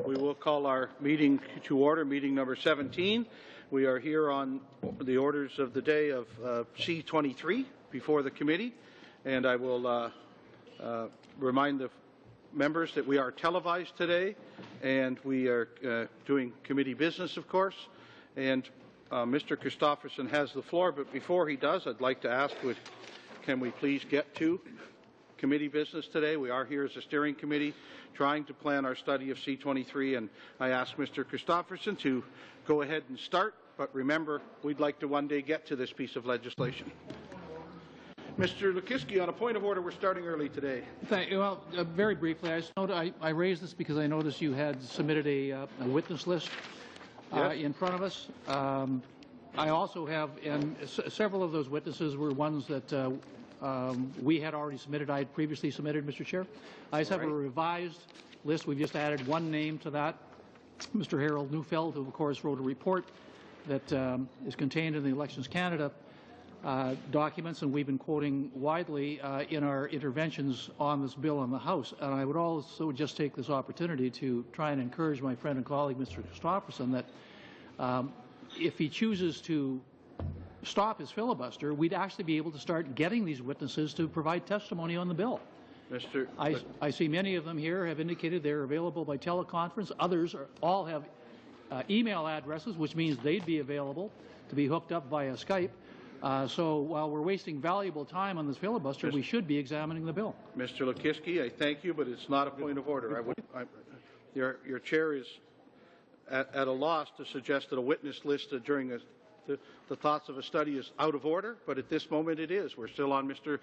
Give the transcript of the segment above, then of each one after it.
We will call our meeting to order, meeting number 17. We are here on the orders of the day of C23 before the committee, and I will remind the members that we are televised today, and we are doing committee business, of course, and Mr. Christofferson has the floor, but before he does, I'd like to ask, can we please get to committee business today? We are here as a steering committee trying to plan our study of C23, and I ask Mr. Christofferson to go ahead and start, but remember, we'd like to one day get to this piece of legislation. Mr. Lukiski, on a point of order, we're starting early today. Thank you. Well, very briefly, I raised this because I noticed you had submitted a witness list in front of us. I also have, and several of those witnesses were ones that we had already submitted. I had previously submitted, Mr. Chair. I just have a revised list. We've just added one name to that, Mr. Harold Neufeld, who of course wrote a report that is contained in the Elections Canada documents, and we've been quoting widely in our interventions on this bill in the House. And I would also just take this opportunity to try and encourage my friend and colleague, Mr. Christofferson, that if he chooses to stop his filibuster, we'd actually be able to start getting these witnesses to provide testimony on the bill. I see many of them here have indicated they're available by teleconference. Others all have email addresses, which means they'd be available to be hooked up via Skype. So while we're wasting valuable time on this filibuster, we should be examining the bill. Mr. Lukiski, I thank you, but it's not a point of order. Your chair is at a loss to suggest that a witness list during the thoughts of a study is out of order, but at this moment it is. We're still on Mr.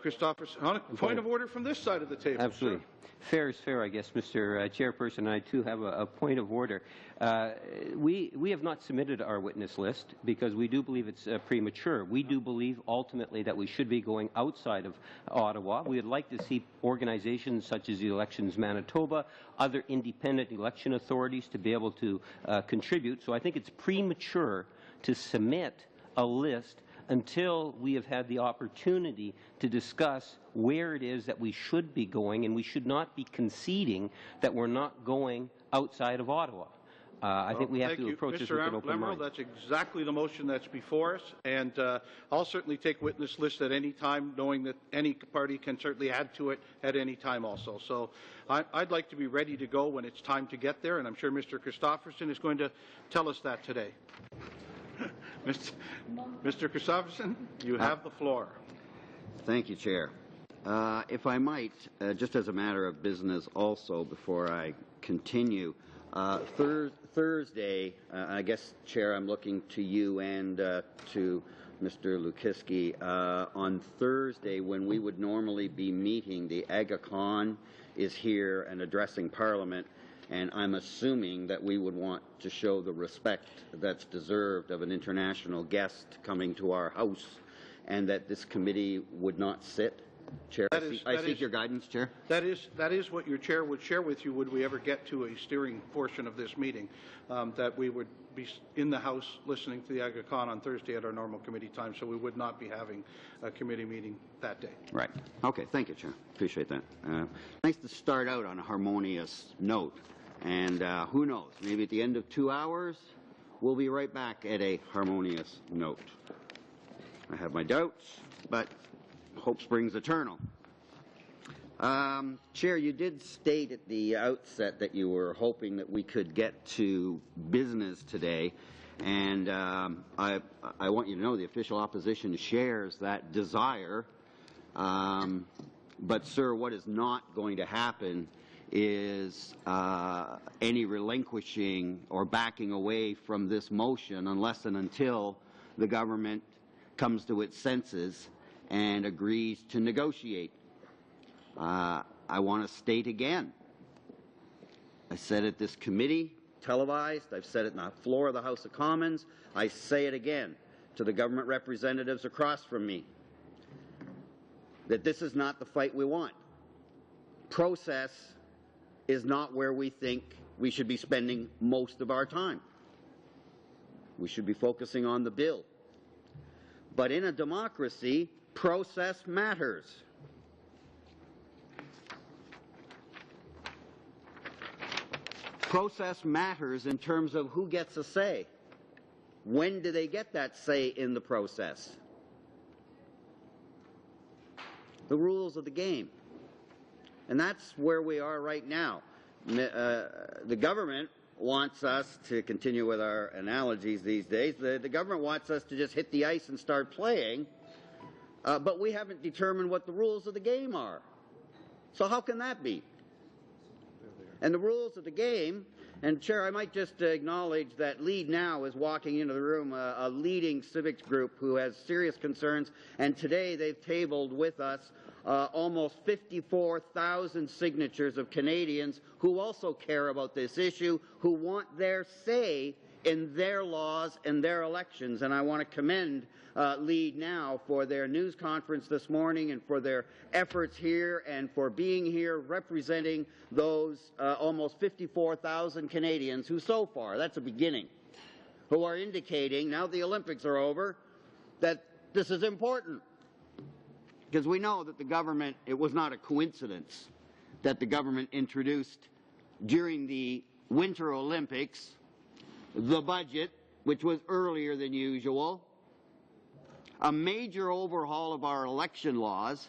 Christofferson. On a point of order from this side of the table. Absolutely. Sir. Fair is fair, I guess, Mr. Chairperson. I, too, have a point of order. We have not submitted our witness list because we do believe it's premature. We do believe, ultimately, that we should be going outside of Ottawa. We would like to see organizations such as the Elections Manitoba, other independent election authorities to be able to contribute. So I think it's premature to submit a list until we have had the opportunity to discuss where it is that we should be going, and we should not be conceding that we're not going outside of Ottawa. I think we have to approach this with an open mind. That's exactly the motion that's before us, and I'll certainly take witness lists at any time, knowing that any party can certainly add to it at any time also. So I'd like to be ready to go when it's time to get there, and I'm sure Mr. Christofferson is going to tell us that today. Mr. Christofferson, you have the floor. Thank you, Chair. If I might, just as a matter of business also, before I continue, Thursday, I guess, Chair, I'm looking to you and to Mr. Lukiski. On Thursday, when we would normally be meeting, the AGACON is here and addressing Parliament, and I'm assuming that we would want to show the respect that's deserved of an international guest coming to our House, and that this committee would not sit. Chair, I seek your guidance, Chair. That is what your chair would share with you would we ever get to a steering portion of this meeting, that we would be in the House listening to the AGACON on Thursday at our normal committee time, so we would not be having a committee meeting that day. Right. Okay. Thank you, Chair. Appreciate that. Nice to start out on a harmonious note. And who knows, maybe at the end of 2 hours, we'll be right back at a harmonious note. I have my doubts, but hope springs eternal. Chair, you did state at the outset that you were hoping that we could get to business today, and I want you to know the official opposition shares that desire. But, sir, what is not going to happen is any relinquishing or backing away from this motion unless and until the government comes to its senses and agrees to negotiate. I want to state again, I said at this committee, televised, I've said it on the floor of the House of Commons, I say it again to the government representatives across from me, that this is not the fight we want. Process is not where we think we should be spending most of our time. We should be focusing on the bill. But in a democracy, process matters. Process matters in terms of who gets a say. When do they get that say in the process? The rules of the game. And that's where we are right now. The government wants us to continue with our analogies these days. The government wants us to just hit the ice and start playing, but we haven't determined what the rules of the game are. So how can that be? And the rules of the game, and Chair, I might just acknowledge that Lead Now is walking into the room, a leading civics group who has serious concerns, and today they've tabled with us almost 54,000 signatures of Canadians who also care about this issue, who want their say in their laws and their elections. And I want to commend Lead Now for their news conference this morning and for their efforts here and for being here representing those almost 54,000 Canadians who so far, that's a beginning, who are indicating, now the Olympics are over, that this is important. Because we know that the government, it was not a coincidence that the government introduced during the Winter Olympics the budget, which was earlier than usual, a major overhaul of our election laws,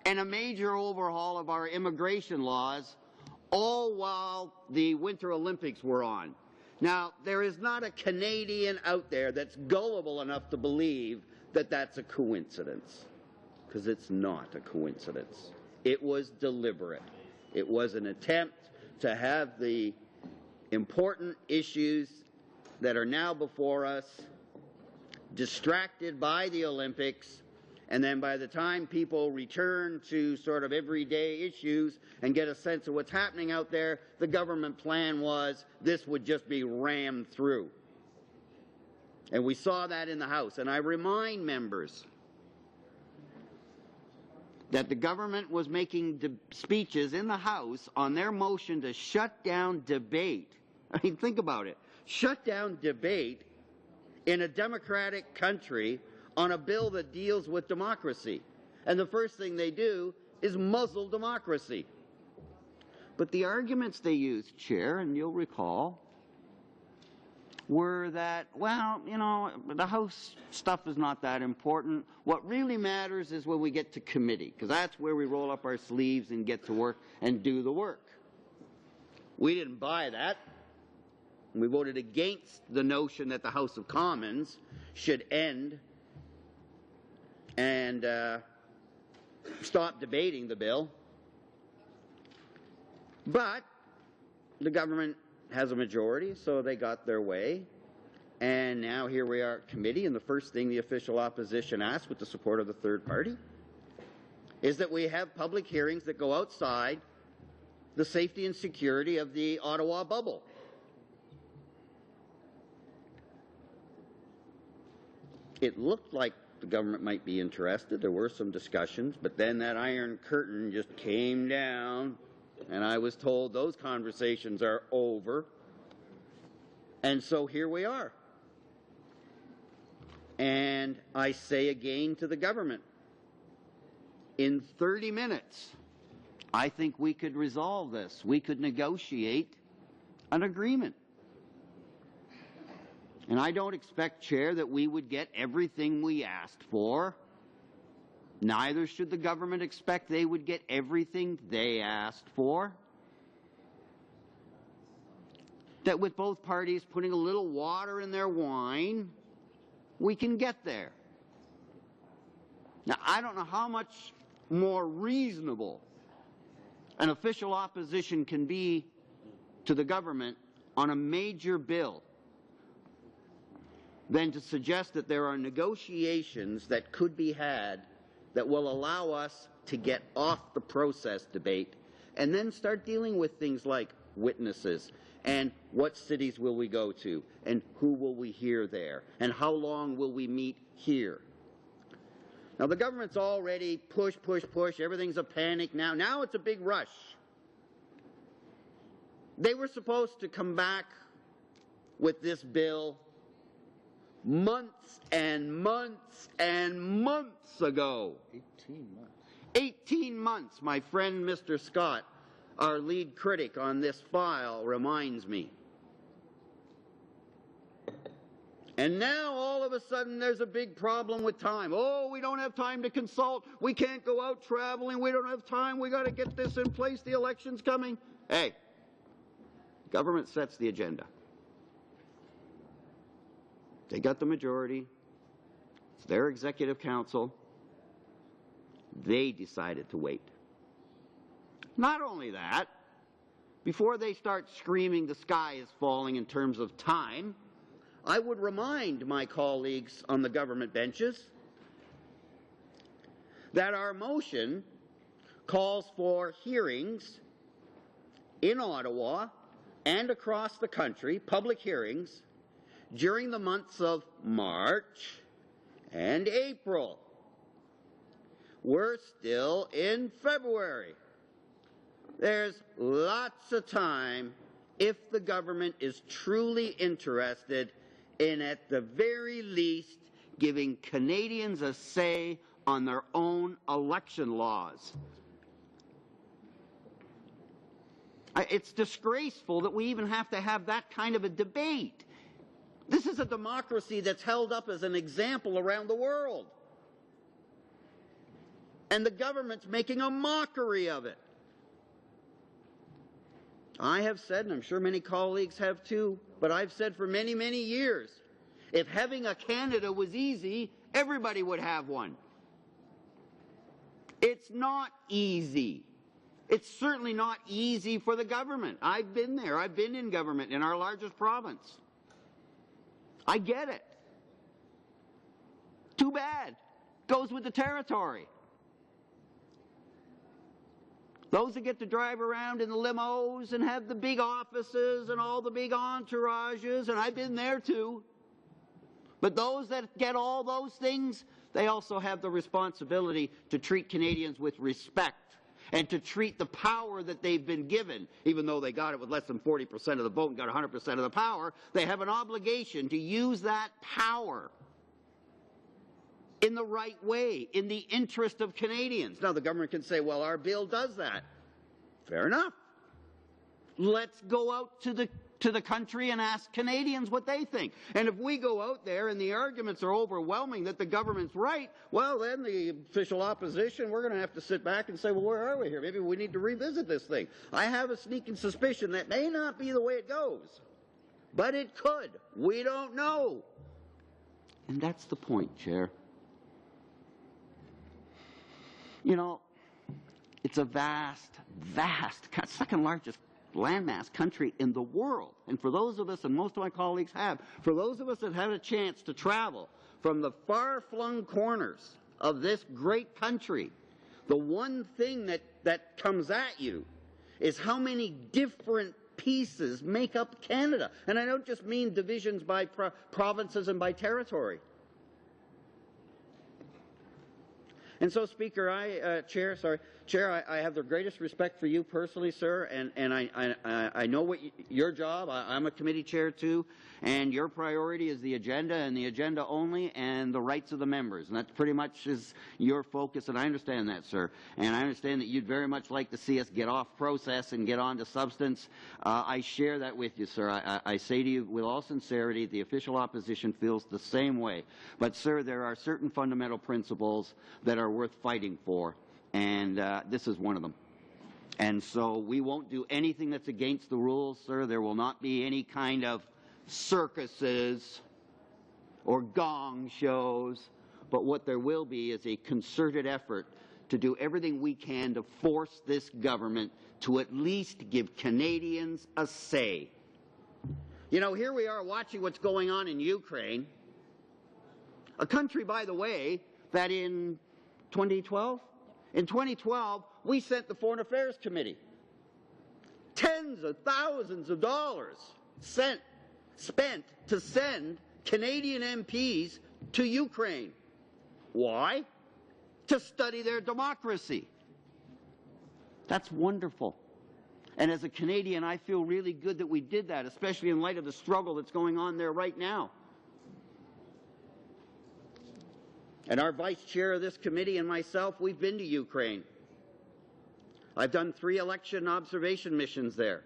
and a major overhaul of our immigration laws, all while the Winter Olympics were on. Now, there is not a Canadian out there that's gullible enough to believe that that's a coincidence, because it's not a coincidence. It was deliberate. It was an attempt to have the important issues that are now before us distracted by the Olympics, and then by the time people return to sort of everyday issues and get a sense of what's happening out there, the government plan was this would just be rammed through. And we saw that in the House. And I remind members that the government was making speeches in the House on their motion to shut down debate. I mean, think about it. Shut down debate in a democratic country on a bill that deals with democracy. And the first thing they do is muzzle democracy. But the arguments they used, Chair, and you'll recall, were that, well, you know, the House stuff is not that important. What really matters is when we get to committee, because that's where we roll up our sleeves and get to work and do the work. We didn't buy that. We voted against the notion that the House of Commons should end and stop debating the bill. But the government has a majority, so they got their way. And now here we are at committee, and the first thing the official opposition asked, with the support of the third party, is that we have public hearings that go outside the safety and security of the Ottawa bubble. It looked like the government might be interested. There were some discussions, but then that iron curtain just came down, and I was told those conversations are over. And so here we are. And I say again to the government, in 30 minutes, I think we could resolve this. We could negotiate an agreement. And I don't expect, Chair, that we would get everything we asked for. Neither should the government expect they would get everything they asked for. That with both parties putting a little water in their wine, we can get there. Now, I don't know how much more reasonable an official opposition can be to the government on a major bill than to suggest that there are negotiations that could be had that will allow us to get off the process debate and then start dealing with things like witnesses and what cities will we go to and who will we hear there and how long will we meet here. Now, the government's already push, everything's a panic now. Now it's a big rush. They were supposed to come back with this bill months and months and months ago. 18 months. 18 months. My friend Mr. Scott our lead critic on this file reminds me. And now, all of a sudden, there's a big problem with time. Oh, we don't have time to consult. We can't go out traveling. We don't have time. We got to get this in place. The election's coming. Hey, government sets the agenda. They got the majority. It's their executive council. They decided to wait. Not only that, before they start screaming the sky is falling in terms of time, I would remind my colleagues on the government benches that our motion calls for hearings in Ottawa and across the country, public hearings, during the months of March and April. We're still in February. There's lots of time if the government is truly interested in, at the very least, giving Canadians a say on their own election laws. It's disgraceful that we even have to have that kind of a debate. This is a democracy that's held up as an example around the world. And the government's making a mockery of it. I have said, and I'm sure many colleagues have too, but I've said for many, many years, if having a Canada was easy, everybody would have one. It's not easy. It's certainly not easy for the government. I've been there. I've been in government in our largest province. I get it. Too bad. Goes with the territory. Those that get to drive around in the limos and have the big offices and all the big entourages, and I've been there too. But those that get all those things, they also have the responsibility to treat Canadians with respect and to treat the power that they've been given, even though they got it with less than 40% of the vote and got 100% of the power, they have an obligation to use that power in the right way, in the interest of Canadians. Now, the government can say, well, our bill does that. Fair enough. Let's go out to the country and ask Canadians what they think. And if we go out there and the arguments are overwhelming that the government's right, well, then the official opposition, we're going to have to sit back and say, well, where are we here? Maybe we need to revisit this thing. I have a sneaking suspicion that may not be the way it goes. But it could. We don't know. And that's the point, Chair. You know, it's a vast, second largest landmass country in the world. And for those of us, and most of my colleagues have, for those of us that had a chance to travel from the far-flung corners of this great country, the one thing that comes at you is how many different pieces make up Canada. And I don't just mean divisions by provinces and by territory. And so, Speaker, Chair, I have the greatest respect for you personally, sir, and I know what your job. I'm a committee chair too, and your priority is the agenda and the agenda only, and the rights of the members, and that pretty much is your focus. And I understand that, sir, and I understand that you'd very much like to see us get off process and get on to substance. I share that with you, sir. I say to you with all sincerity, the official opposition feels the same way. But, sir, there are certain fundamental principles that are worth fighting for. And this is one of them. And so we won't do anything that's against the rules, sir. There will not be any kind of circuses or gong shows. But what there will be is a concerted effort to do everything we can to force this government to at least give Canadians a say. You know, here we are watching what's going on in Ukraine. A country, by the way, that in 2012, we sent the Foreign Affairs Committee tens of thousands of dollars spent to send Canadian MPs to Ukraine. Why? To study their democracy. That's wonderful. And as a Canadian, I feel really good that we did that, especially in light of the struggle that's going on there right now. And our vice chair of this committee and myself, we've been to Ukraine. I've done 3 election observation missions there.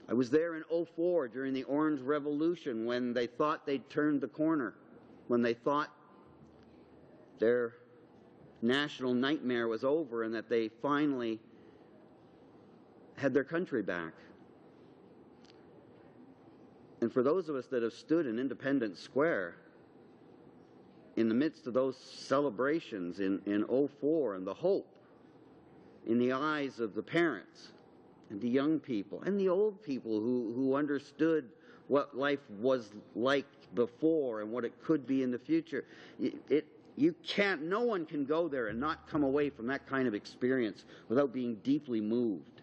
I was there in '04 during the Orange Revolution when they thought they'd turned the corner, when they thought their national nightmare was over and that they finally had their country back. And for those of us that have stood in Independence Square in the midst of those celebrations in '04, and the hope in the eyes of the parents and the young people and the old people who understood what life was like before and what it could be in the future, no one can go there and not come away from that kind of experience without being deeply moved.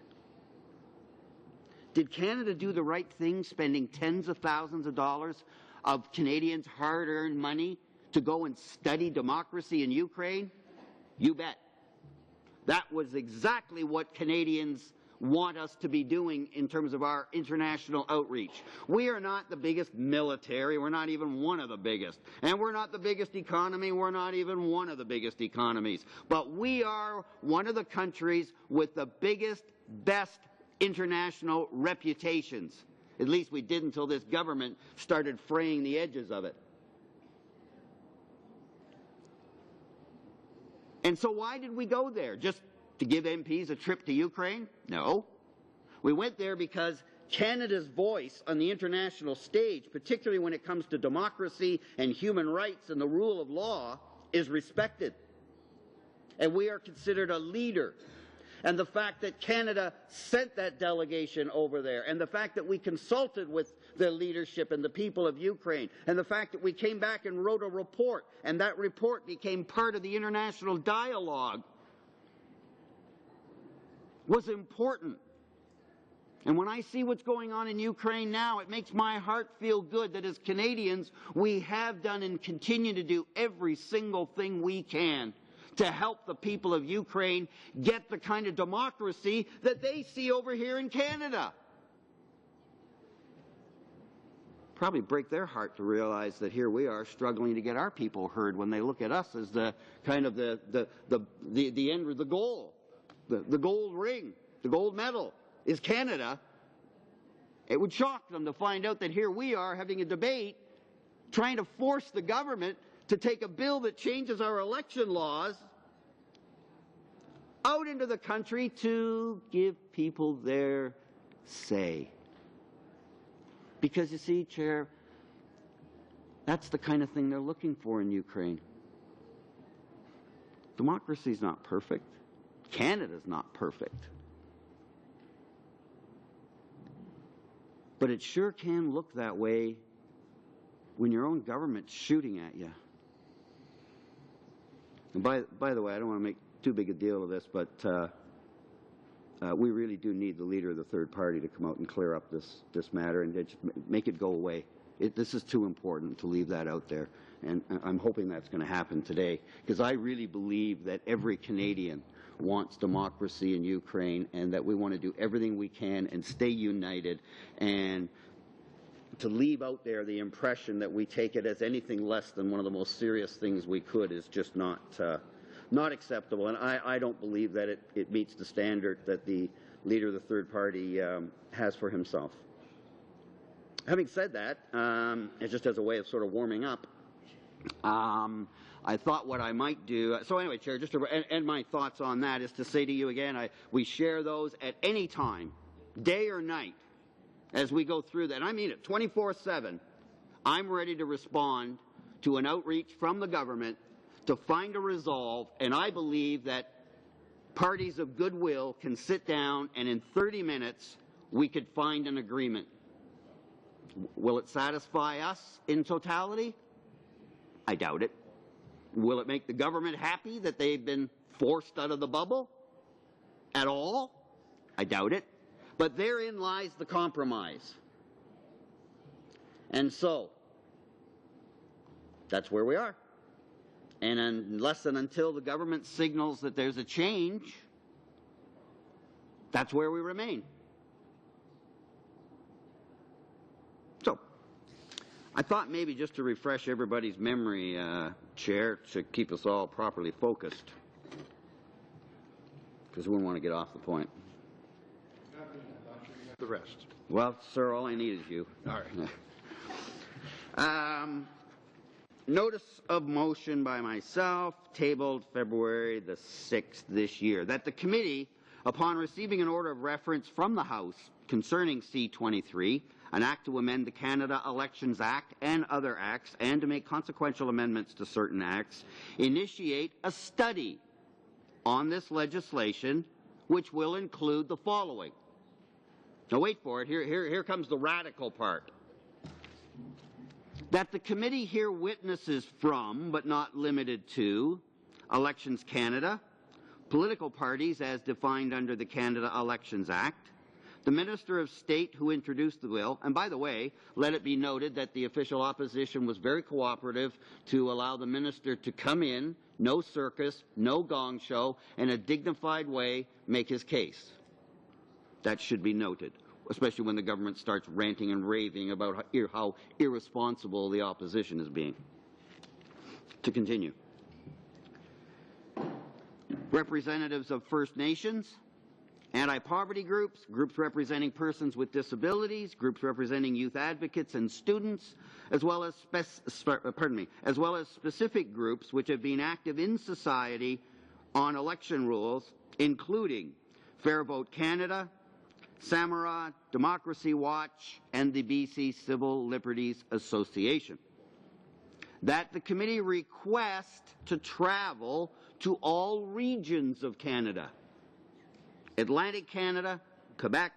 Did Canada do the right thing, spending tens of thousands of dollars of Canadians' hard-earned money to go and study democracy in Ukraine? You bet. That was exactly what Canadians want us to be doing in terms of our international outreach. We are not the biggest military. We're not even one of the biggest. And we're not the biggest economy. We're not even one of the biggest economies. But we are one of the countries with the biggest, best international reputations. At least we did until this government started fraying the edges of it. And so why did we go there? Just to give MPs a trip to Ukraine? No. We went there because Canada's voice on the international stage, particularly when it comes to democracy and human rights and the rule of law, is respected. And we are considered a leader. And the fact that Canada sent that delegation over there, and the fact that we consulted with the leadership and the people of Ukraine, and the fact that we came back and wrote a report, and that report became part of the international dialogue, was important. And when I see what's going on in Ukraine now, it makes my heart feel good that as Canadians, we have done and continue to do every single thing we can to help the people of Ukraine get the kind of democracy that they see over here in Canada. Probably break their heart to realize that here we are struggling to get our people heard when they look at us as the kind of the end of the goal. The gold ring, the gold medal is Canada. It would shock them to find out that here we are having a debate trying to force the government to take a bill that changes our election laws out into the country to give people their say. Because you see, Chair, that's the kind of thing they're looking for in Ukraine. Democracy's not perfect. Canada's not perfect. But it sure can look that way when your own government's shooting at you. And by the way, I don't want to make too big a deal of this, but we really do need the leader of the third party to come out and clear up this matter and just make it go away. This is too important to leave that out there. And I'm hoping that's going to happen today, because I really believe that every Canadian wants democracy in Ukraine, and that we want to do everything we can and stay united, and to leave out there the impression that we take it as anything less than one of the most serious things we could is just not acceptable. And I don't believe that it meets the standard that the leader of the third party has for himself. Having said that, it's just as a way of sort of warming up, I thought what I might do, so anyway, Chair, just to end my thoughts on that is to say to you again, we share those at any time, day or night, as we go through that. And I mean it, 24/7. I'm ready to respond to an outreach from the government to find a resolve, and I believe that parties of goodwill can sit down and in 30 minutes we could find an agreement. Will it satisfy us in totality? I doubt it. Will it make the government happy that they've been forced out of the bubble at all? I doubt it. But therein lies the compromise. And so, that's where we are. And unless and until the government signals that there's a change, that's where we remain. So, I thought maybe just to refresh everybody's memory, Chair, to keep us all properly focused, because we want to get off the point. The rest. Well, sir, all I need is you. All right. Notice of motion by myself, tabled February the 6th this year, that the committee, upon receiving an order of reference from the House concerning C-23, an act to amend the Canada Elections Act and other acts, and to make consequential amendments to certain acts, initiate a study on this legislation, which will include the following. Now wait for it, here comes the radical part. That the committee hear witnesses from, but not limited to, Elections Canada, political parties as defined under the Canada Elections Act, the Minister of State who introduced the bill, and by the way, let it be noted that the official opposition was very cooperative to allow the minister to come in, no circus, no gong show, in a dignified way, make his case. That should be noted, especially when the government starts ranting and raving about how irresponsible the opposition is being. To continue. Representatives of First Nations, anti-poverty groups, groups representing persons with disabilities, groups representing youth advocates and students, as well as specific groups which have been active in society on election rules, including Fair Vote Canada, Samara, Democracy Watch, and the BC Civil Liberties Association. That the committee request to travel to all regions of Canada: Atlantic Canada, Quebec,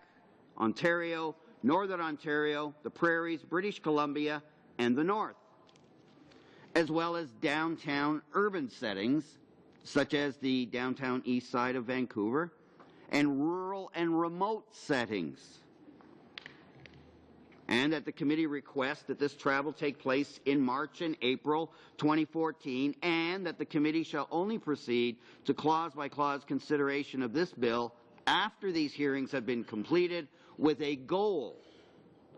Ontario, Northern Ontario, the Prairies, British Columbia, and the North, as well as downtown urban settings, such as the downtown east side of Vancouver, and rural and remote settings. And that the committee requests that this travel take place in March and April 2014, and that the committee shall only proceed to clause-by-clause consideration of this bill after these hearings have been completed, with a goal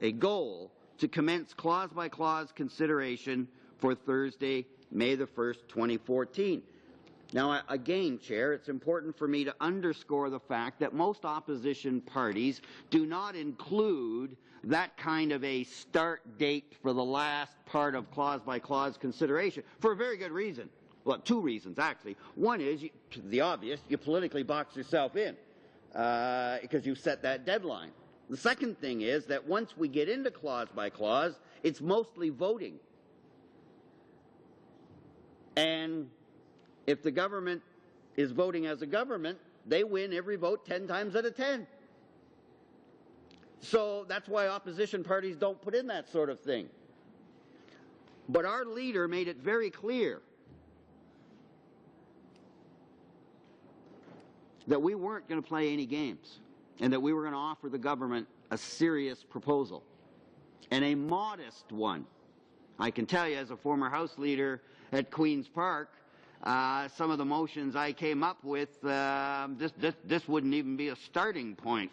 to commence clause-by-clause consideration for Thursday, May the 1st, 2014. Now, again, Chair, it's important for me to underscore the fact that most opposition parties do not include that kind of a start date for the last part of clause-by-clause consideration, for a very good reason. Well, two reasons, actually. One is, the obvious, you politically box yourself in because you set that deadline. The second thing is that once we get into clause-by-clause, it's mostly voting. And if the government is voting as a government, they win every vote 10 times out of 10. So that's why opposition parties don't put in that sort of thing. But our leader made it very clear that we weren't going to play any games, and that we were going to offer the government a serious proposal, and a modest one. I can tell you, as a former House leader at Queen's Park, some of the motions I came up with, this wouldn't even be a starting point,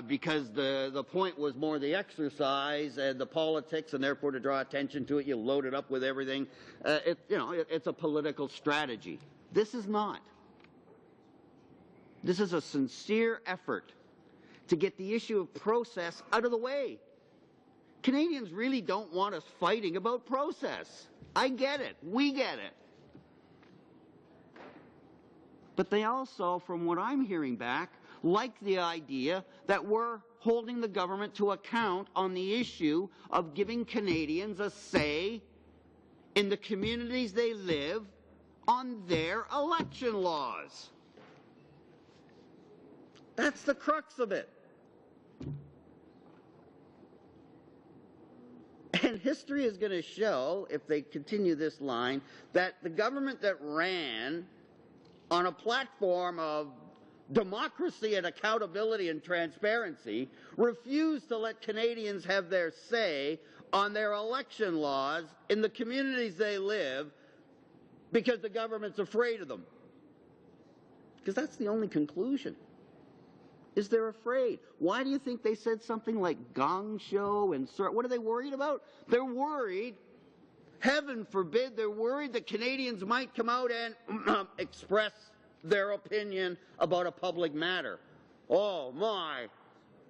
because the point was more the exercise and the politics, and therefore to draw attention to it, you load it up with everything. It's a political strategy. This is not. This is a sincere effort to get the issue of process out of the way. Canadians really don't want us fighting about process. I get it. We get it. But they also, from what I'm hearing back, like the idea that we're holding the government to account on the issue of giving Canadians a say in the communities they live on their election laws. That's the crux of it. And history is going to show, if they continue this line, that the government that ran on a platform of democracy and accountability and transparency refused to let Canadians have their say on their election laws in the communities they live because the government's afraid of them. Because that's the only conclusion. Is they're afraid. Why do you think they said something like gong show and what are they worried about? They're worried, heaven forbid, they're worried that Canadians might come out and express their opinion about a public matter. Oh my,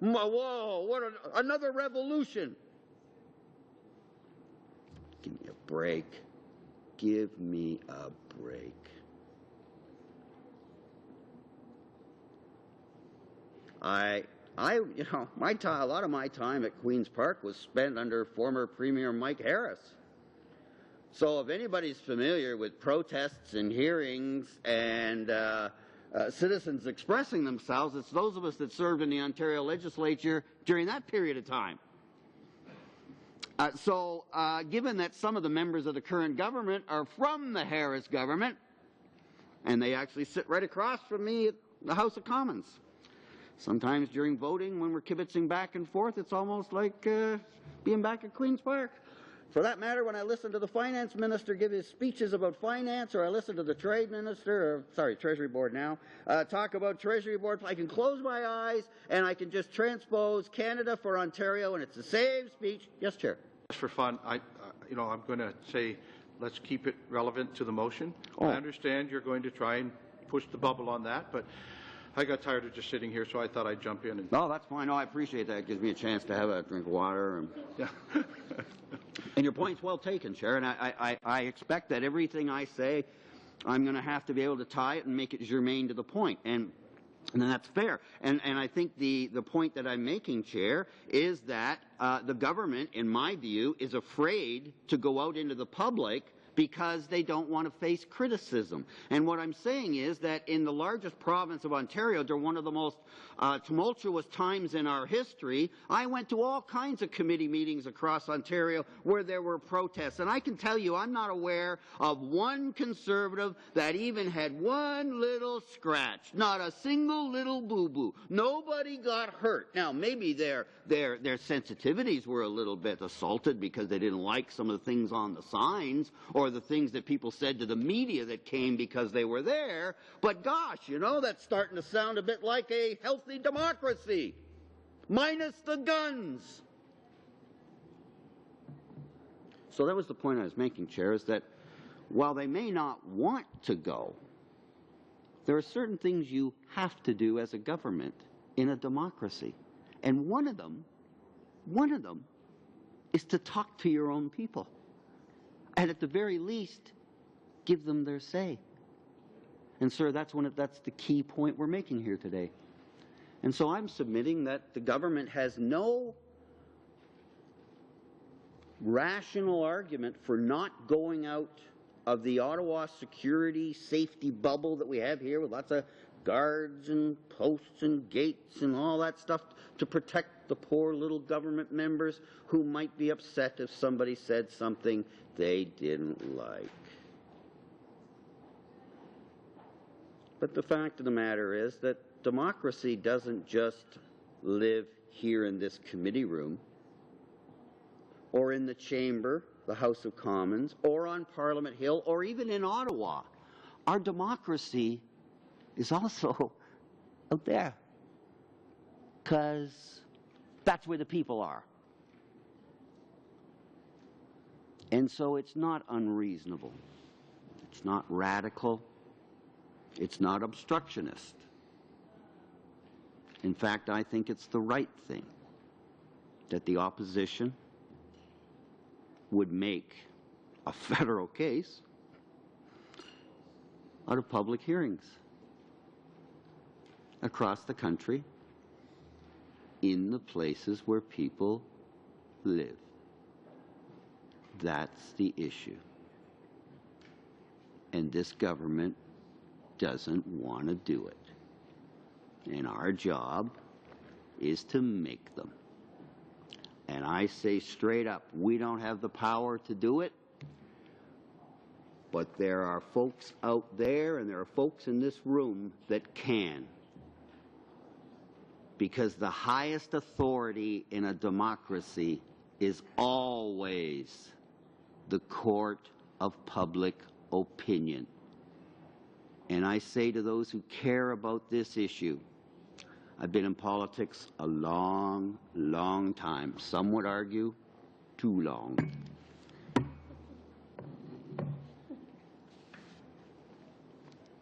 whoa, what another revolution. Give me a break. Give me a break. You know, a lot of my time at Queen's Park was spent under former Premier Mike Harris. So if anybody's familiar with protests and hearings and citizens expressing themselves, it's those of us that served in the Ontario legislature during that period of time. Given that some of the members of the current government are from the Harris government, and they actually sit right across from me at the House of Commons, sometimes during voting, when we're kibitzing back and forth, it's almost like being back at Queen's Park. For that matter, when I listen to the finance minister give his speeches about finance, or I listen to the trade minister, Treasury Board now, talk about Treasury Board, I can close my eyes and I can just transpose Canada for Ontario, and it's the same speech. Yes, Chair. Just for fun, I'm going to say let's keep it relevant to the motion. Oh. I understand you're going to try and push the bubble on that, but I got tired of just sitting here, so I thought I'd jump in. And No, that's fine. No, I appreciate that. It gives me a chance to have a drink of water. And, yeah. and your point's well taken, Chair. And I expect that everything I say, I'm going to have to be able to tie it and make it germane to the point. And that's fair. And I think the point that I'm making, Chair, is that the government, in my view, is afraid to go out into the public because they don't want to face criticism. And what I'm saying is that in the largest province of Ontario, during one of the most tumultuous times in our history, I went to all kinds of committee meetings across Ontario where there were protests. And I can tell you, I'm not aware of one Conservative that even had one little scratch, not a single little boo-boo. Nobody got hurt. Now, maybe their sensitivities were a little bit assaulted because they didn't like some of the things on the signs or the things that people said to the media that came because they were there. But gosh, you know, that's starting to sound a bit like a healthy democracy, minus the guns. So that was the point I was making, Chair, is that while they may not want to go, there are certain things you have to do as a government in a democracy. And one of them is to talk to your own people. And at the very least, give them their say. And, sir, that's the key point we're making here today. And so I'm submitting that the government has no rational argument for not going out of the Ottawa security safety bubble that we have here with lots of guards and posts and gates and all that stuff to protect the poor little government members who might be upset if somebody said something they didn't like. But the fact of the matter is that democracy doesn't just live here in this committee room or in the chamber, the House of Commons, or on Parliament Hill, or even in Ottawa. Our democracy is also out there, because that's where the people are. And so it's not unreasonable. It's not radical. It's not obstructionist. In fact, I think it's the right thing that the opposition would make a federal case out of public hearings across the country in the places where people live. That's the issue. And this government doesn't want to do it. And our job is to make them. And I say straight up, we don't have the power to do it, but there are folks out there and there are folks in this room that can. Because the highest authority in a democracy is always the court of public opinion. And I say to those who care about this issue, I've been in politics a long, long time. Some would argue too long.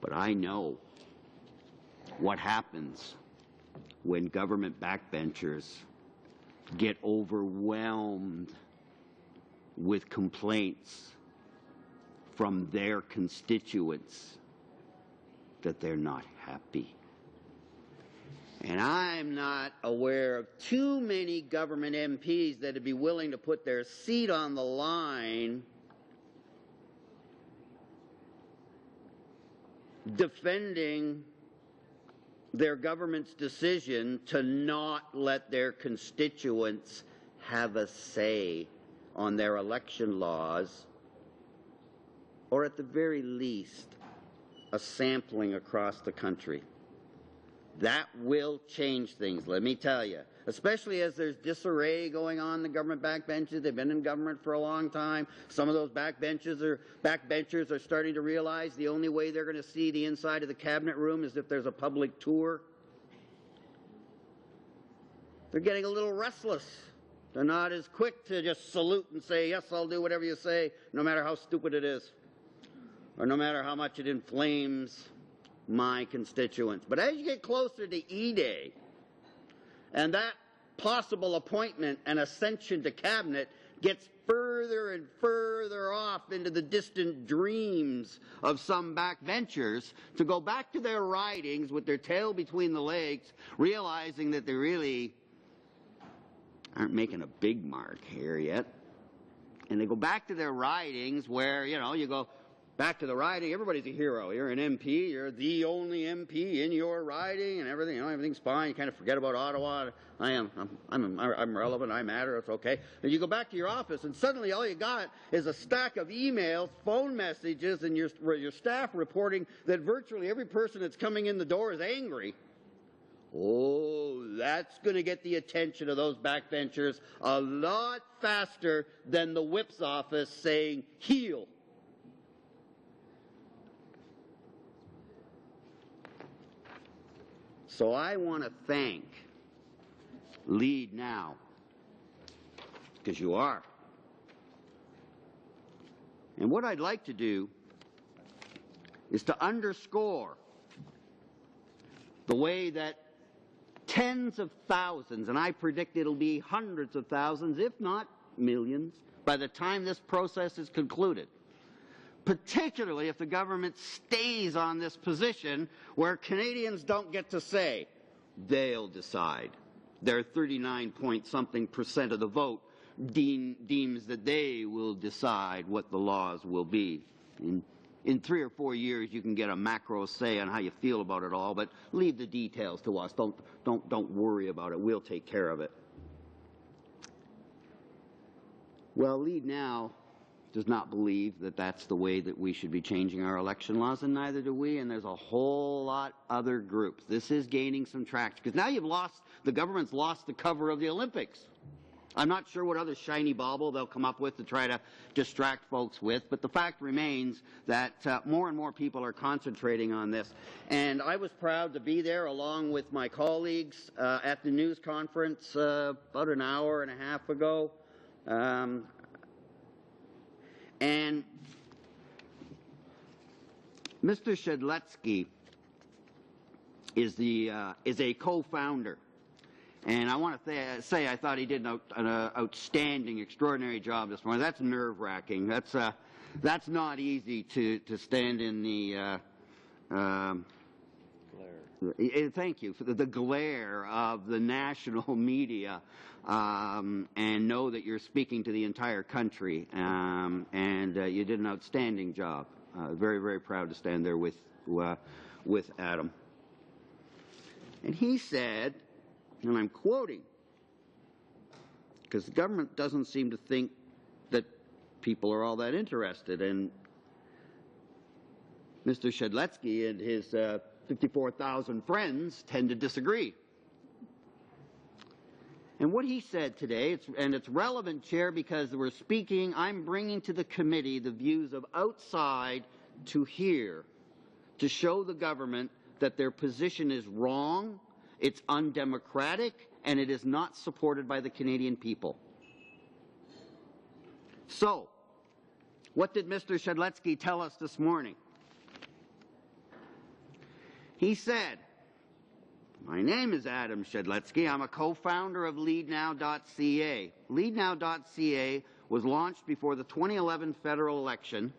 But I know what happens when government backbenchers get overwhelmed with complaints from their constituents that they're not happy. And I'm not aware of too many government MPs that would be willing to put their seat on the line defending their government's decision to not let their constituents have a say on their election laws, or at the very least, a sampling across the country. That will change things, let me tell you. Especially as there's disarray going on in the government backbenches. They've been in government for a long time. Some of those backbenchers are starting to realize the only way they're going to see the inside of the cabinet room is if there's a public tour. They're getting a little restless. They're not as quick to just salute and say, yes, I'll do whatever you say, no matter how stupid it is, or no matter how much it inflames my constituents. But as you get closer to E-Day, and that possible appointment and ascension to cabinet gets further and further off into the distant dreams of some backbenchers, to go back to their ridings with their tail between the legs, realizing that they really aren't making a big mark here yet. And they go back to their ridings where, you know, you go back to the riding, everybody's a hero. You're an MP, you're the only MP in your riding, and everything, you know, everything's fine. You kind of forget about Ottawa. I'm relevant, I matter, it's okay. And you go back to your office, and suddenly all you got is a stack of emails, phone messages, and your staff reporting that virtually every person that's coming in the door is angry. Oh, that's going to get the attention of those backbenchers a lot faster than the whip's office saying, "Heel." So I want to thank Lead Now, because you are. And what I'd like to do is to underscore the way that tens of thousands, and I predict it'll be hundreds of thousands, if not millions, by the time this process is concluded. Particularly if the government stays on this position where Canadians don't get to say, they'll decide. Their 39-point-something% of the vote deems that they will decide what the laws will be. In 3 or 4 years, you can get a macro say on how you feel about it all, but leave the details to us. Don't worry about it. We'll take care of it. Well, Lead Now does not believe that that's the way that we should be changing our election laws, and neither do we, and there's a whole lot other groups. This is gaining some traction, because now the government's lost the cover of the Olympics. I'm not sure what other shiny bauble they'll come up with to try to distract folks with, but the fact remains that more and more people are concentrating on this. And I was proud to be there along with my colleagues at the news conference about an hour and a half ago. And Mr. Shedletsky is a co-founder. And I want to say I thought he did an outstanding, extraordinary job this morning. That's nerve-wracking. That's not easy to stand in the glare. Thank you for the glare of the national media, and know that you're speaking to the entire country. And you did an outstanding job. Very, very proud to stand there with Adam. And he said, and I'm quoting, because the government doesn't seem to think that people are all that interested, and Mr. Shedletsky and his 54,000 friends tend to disagree. And what he said today, and it's relevant, Chair, because I'm bringing to the committee the views of outside to here, to show the government that their position is wrong, it's undemocratic, and it is not supported by the Canadian people. So, what did Mr. Shedletsky tell us this morning? He said My name is Adam Shedletsky. I'm a co-founder of LeadNow.ca. LeadNow.ca was launched before the 2011 federal election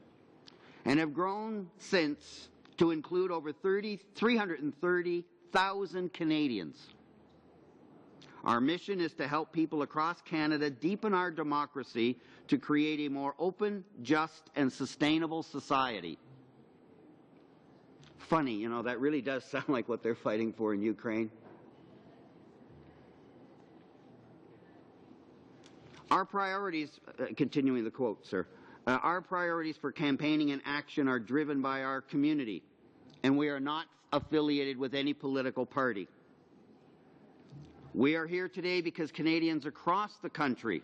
and have grown since to include over 330,000 Canadians. Our mission is to help people across Canada deepen our democracy to create a more open, just, and sustainable society. Funny, you know, that really does sound like what they're fighting for in Ukraine. Our priorities, continuing the quote, sir, our priorities for campaigning and action are driven by our community, and we are not affiliated with any political party. We are here today because Canadians across the country,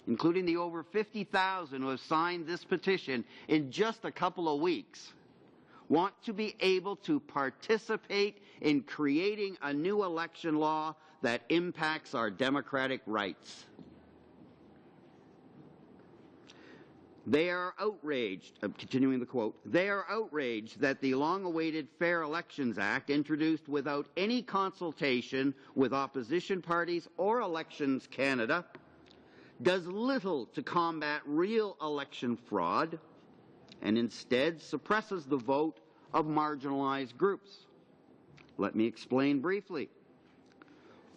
including the over 50,000 who have signed this petition in just a couple of weeks, want to be able to participate in creating a new election law that impacts our democratic rights. They are outraged, continuing the quote, they are outraged that the long-awaited Fair Elections Act, introduced without any consultation with opposition parties or Elections Canada, does little to combat real election fraud and instead suppresses the vote of marginalized groups. Let me explain briefly.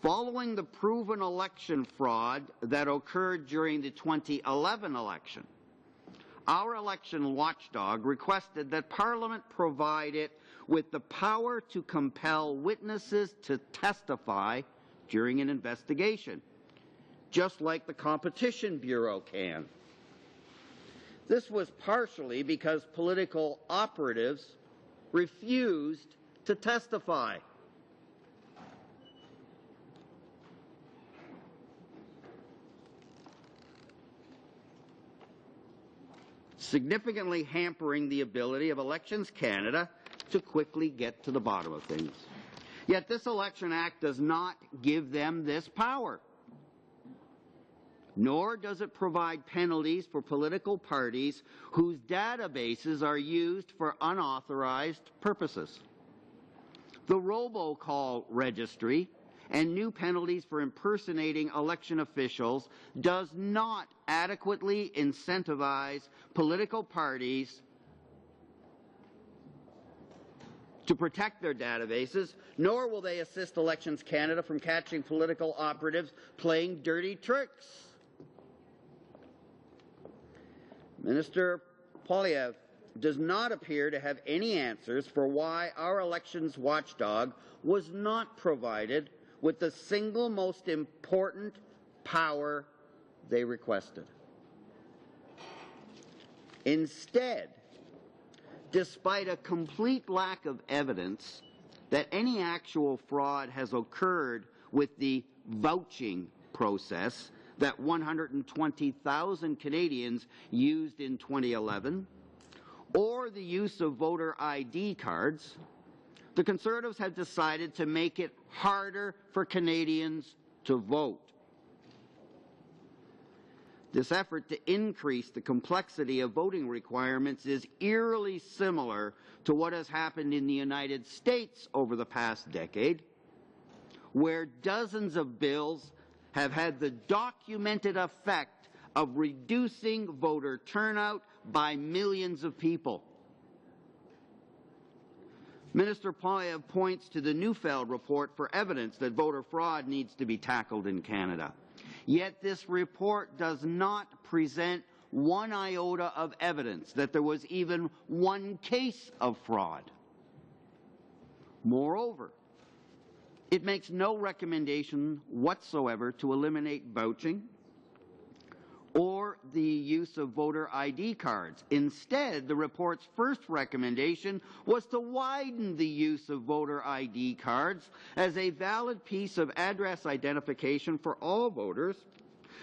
Following the proven election fraud that occurred during the 2011 election, our election watchdog requested that Parliament provide it with the power to compel witnesses to testify during an investigation, just like the Competition Bureau can. This was partially because political operatives refused to testify. Significantly hampering the ability of Elections Canada to quickly get to the bottom of things. Yet this Election Act does not give them this power, nor does it provide penalties for political parties whose databases are used for unauthorized purposes. The robocall registry and new penalties for impersonating election officials does not adequately incentivize political parties to protect their databases, nor will they assist Elections Canada from catching political operatives playing dirty tricks. Minister Poilievre does not appear to have any answers for why our elections watchdog was not provided with the single most important power they requested. Instead, despite a complete lack of evidence that any actual fraud has occurred with the vouching process that 120,000 Canadians used in 2011, or the use of voter ID cards, the Conservatives have decided to make it harder for Canadians to vote. This effort to increase the complexity of voting requirements is eerily similar to what has happened in the United States over the past decade, where dozens of bills have had the documented effect of reducing voter turnout by millions of people. Minister Poilievre points to the Neufeld report for evidence that voter fraud needs to be tackled in Canada. Yet this report does not present one iota of evidence that there was even one case of fraud. Moreover, it makes no recommendation whatsoever to eliminate vouching or the use of voter ID cards. Instead, the report's first recommendation was to widen the use of voter ID cards as a valid piece of address identification for all voters,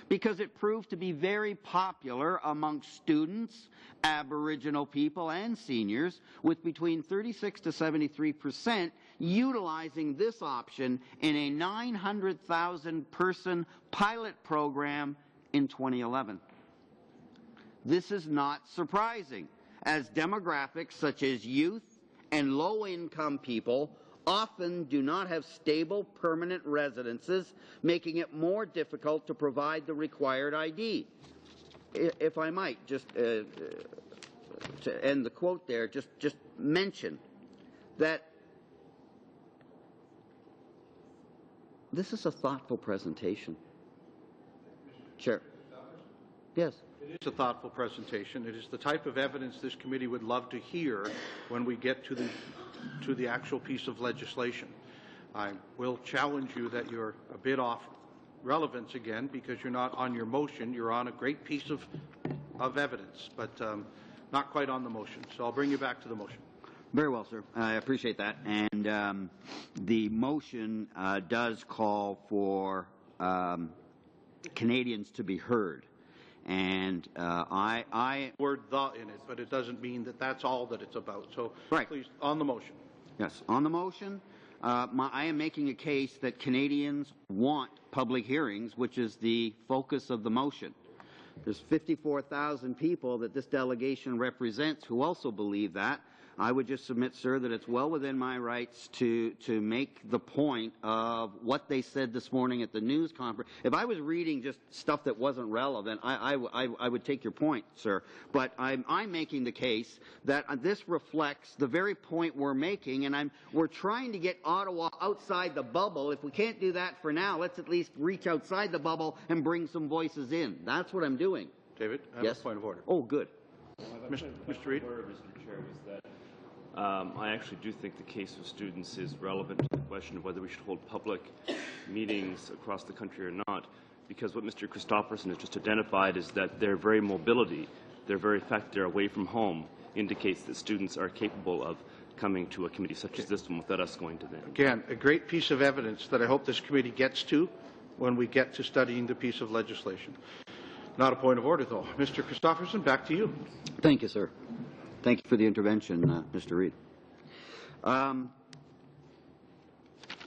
because it proved to be very popular among students, Aboriginal people, and seniors, with between 36 to 73% utilizing this option in a 900,000-person pilot program in 2011. This is not surprising, as demographics such as youth and low-income people often do not have stable, permanent residences, making it more difficult to provide the required ID. If I might, just to end the quote there, just mention that this is a thoughtful presentation. Chair. Yes. It is a thoughtful presentation. It is the type of evidence this committee would love to hear when we get to the actual piece of legislation. I will challenge you that you're a bit off relevance again because you're not on your motion. You're on a great piece of evidence, but not quite on the motion. So I'll bring you back to the motion. Very well, sir. I appreciate that. And the motion does call for Canadians to be heard. And I word "the" in it, but it doesn't mean that that's all that it's about. So right. Please, on the motion. Yes, on the motion, I am making a case that Canadians want public hearings, which is the focus of the motion. There's 54,000 people that this delegation represents who also believe that. I would just submit, sir, that it's well within my rights to make the point of what they said this morning at the news conference. If I was reading just stuff that wasn't relevant, I would take your point, sir. But I'm making the case that this reflects the very point we're making, and we're trying to get Ottawa outside the bubble. If we can't do that for now, let's at least reach outside the bubble and bring some voices in. That's what I'm doing. David, I have yes? a point of order. Oh, good. Mr. Reid. Mr. Chair, was that I actually do think the case of students is relevant to the question of whether we should hold public meetings across the country or not, because what Mr. Christopherson has just identified is that their very mobility, their very fact they're away from home, indicates that students are capable of coming to a committee such as this one without us going to them. Again, a great piece of evidence that I hope this committee gets to when we get to studying the piece of legislation. Not a point of order, though. Mr. Christopherson, back to you. Thank you, sir. Thank you for the intervention, Mr. Reid.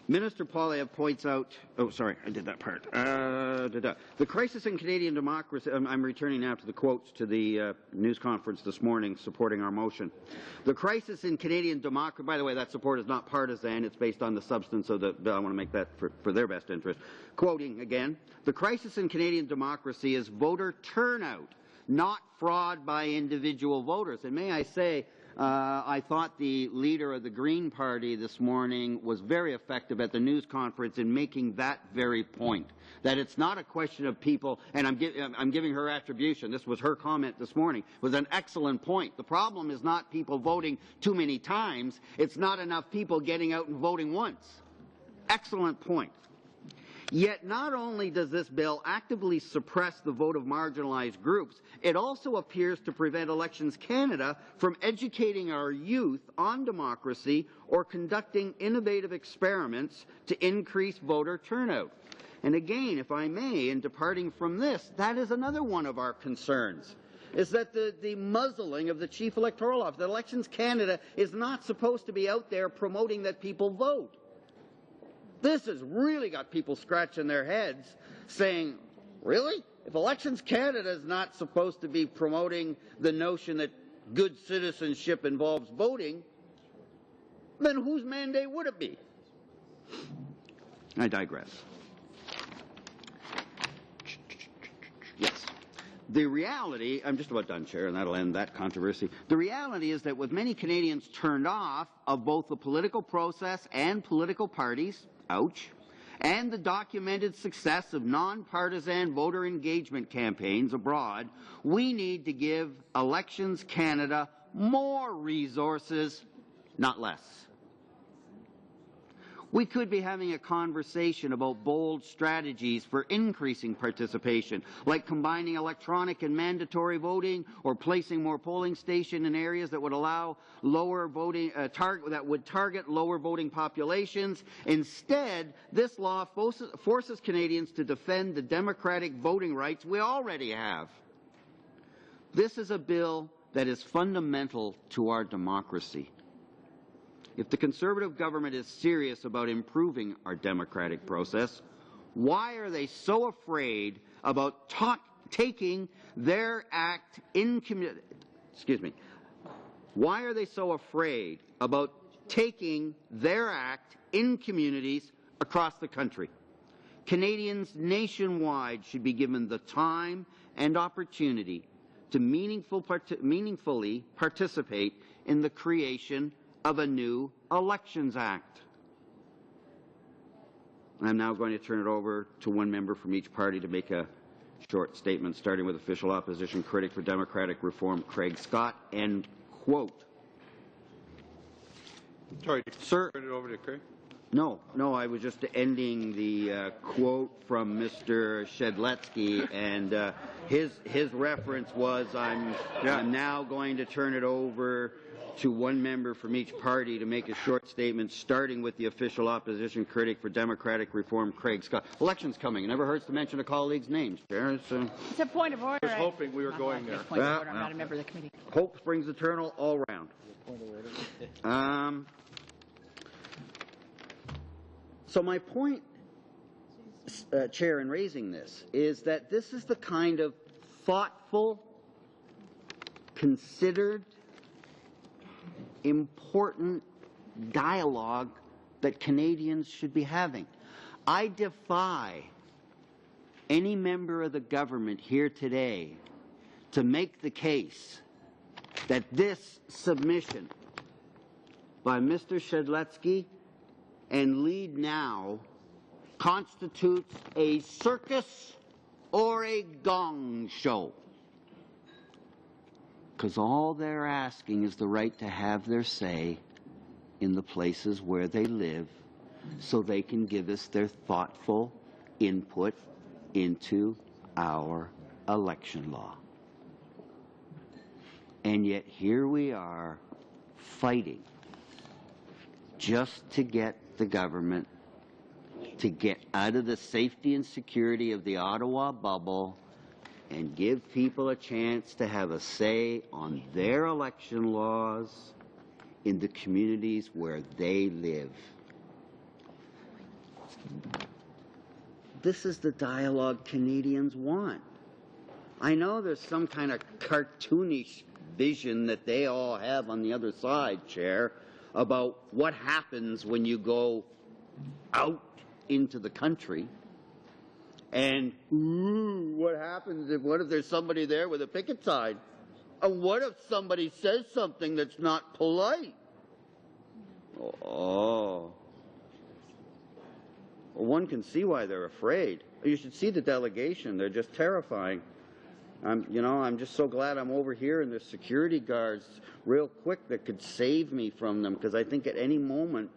Minister Poilievre points out, oh, sorry, I did that part. The crisis in Canadian democracy, I'm returning now to the quotes to the news conference this morning supporting our motion. The crisis in Canadian democracy, by the way, that support is not partisan, it's based on the substance of the bill. I want to make that for their best interest. Quoting again, the crisis in Canadian democracy is voter turnout, not fraud by individual voters. And may I say, I thought the leader of the Green Party this morning was very effective at the news conference in making that very point, that it's not a question of people, and I'm giving her attribution. This was her comment this morning. It was an excellent point. The problem is not people voting too many times. It's not enough people getting out and voting once. Excellent point. Yet not only does this bill actively suppress the vote of marginalized groups, it also appears to prevent Elections Canada from educating our youth on democracy or conducting innovative experiments to increase voter turnout. And again, if I may, in departing from this, that is another one of our concerns, is that the muzzling of the Chief Electoral Officer. Elections Canada is not supposed to be out there promoting that people vote. This has really got people scratching their heads saying, really? If Elections Canada is not supposed to be promoting the notion that good citizenship involves voting, then whose mandate would it be? I digress. Yes. The reality, I'm just about done, Chair, and that'll end that controversy. The reality is that with many Canadians turned off of both the political process and political parties, ouch, and the documented success of nonpartisan voter engagement campaigns abroad, we need to give Elections Canada more resources, not less. We could be having a conversation about bold strategies for increasing participation, like combining electronic and mandatory voting, or placing more polling stations in areas that would allow lower voting, that would target lower voting populations. Instead, this law forces Canadians to defend the democratic voting rights we already have. This is a bill that is fundamental to our democracy. If the Conservative government is serious about improving our democratic process, why are they so afraid about taking their act in why are they so afraid about taking their act in communities across the country. Canadians nationwide should be given the time and opportunity to meaningfully participate in the creation of a new Elections Act. I'm now going to turn it over to one member from each party to make a short statement, starting with official opposition critic for democratic reform, Craig Scott, end quote. Sorry, Sir. turn it over to Craig. No, I was just ending the quote from Mr. Shedletsky, and his reference was, I'm now going to turn it over to one member from each party to make a short statement, starting with the official opposition critic for democratic reform, Craig Scott. Election's coming. It never hurts to mention a colleague's name. It's a point of order. I was hoping we were going there. Point of order. I'm not a member of the committee. Hope springs eternal all round. So my point, Chair, in raising this is that this is the kind of thoughtful, considered, important dialogue that Canadians should be having. I defy any member of the government here today to make the case that this submission by Mr. Shedletsky and Lead Now constitutes a circus or a gong show. Because all they're asking is the right to have their say in the places where they live so they can give us their thoughtful input into our election law. And yet here we are fighting just to get the government to get out of the safety and security of the Ottawa bubble and give people a chance to have a say on their election laws in the communities where they live. This is the dialogue Canadians want. I know there's some kind of cartoonish vision that they all have on the other side, Chair, about what happens when you go out into the country. And what happens what if there's somebody there with a picket sign? And what if somebody says something that's not polite? Oh. Well, one can see why they're afraid. You should see the delegation. They're just terrifying. I'm just so glad I'm over here and there's security guards real quick that could save me from them, because I think at any moment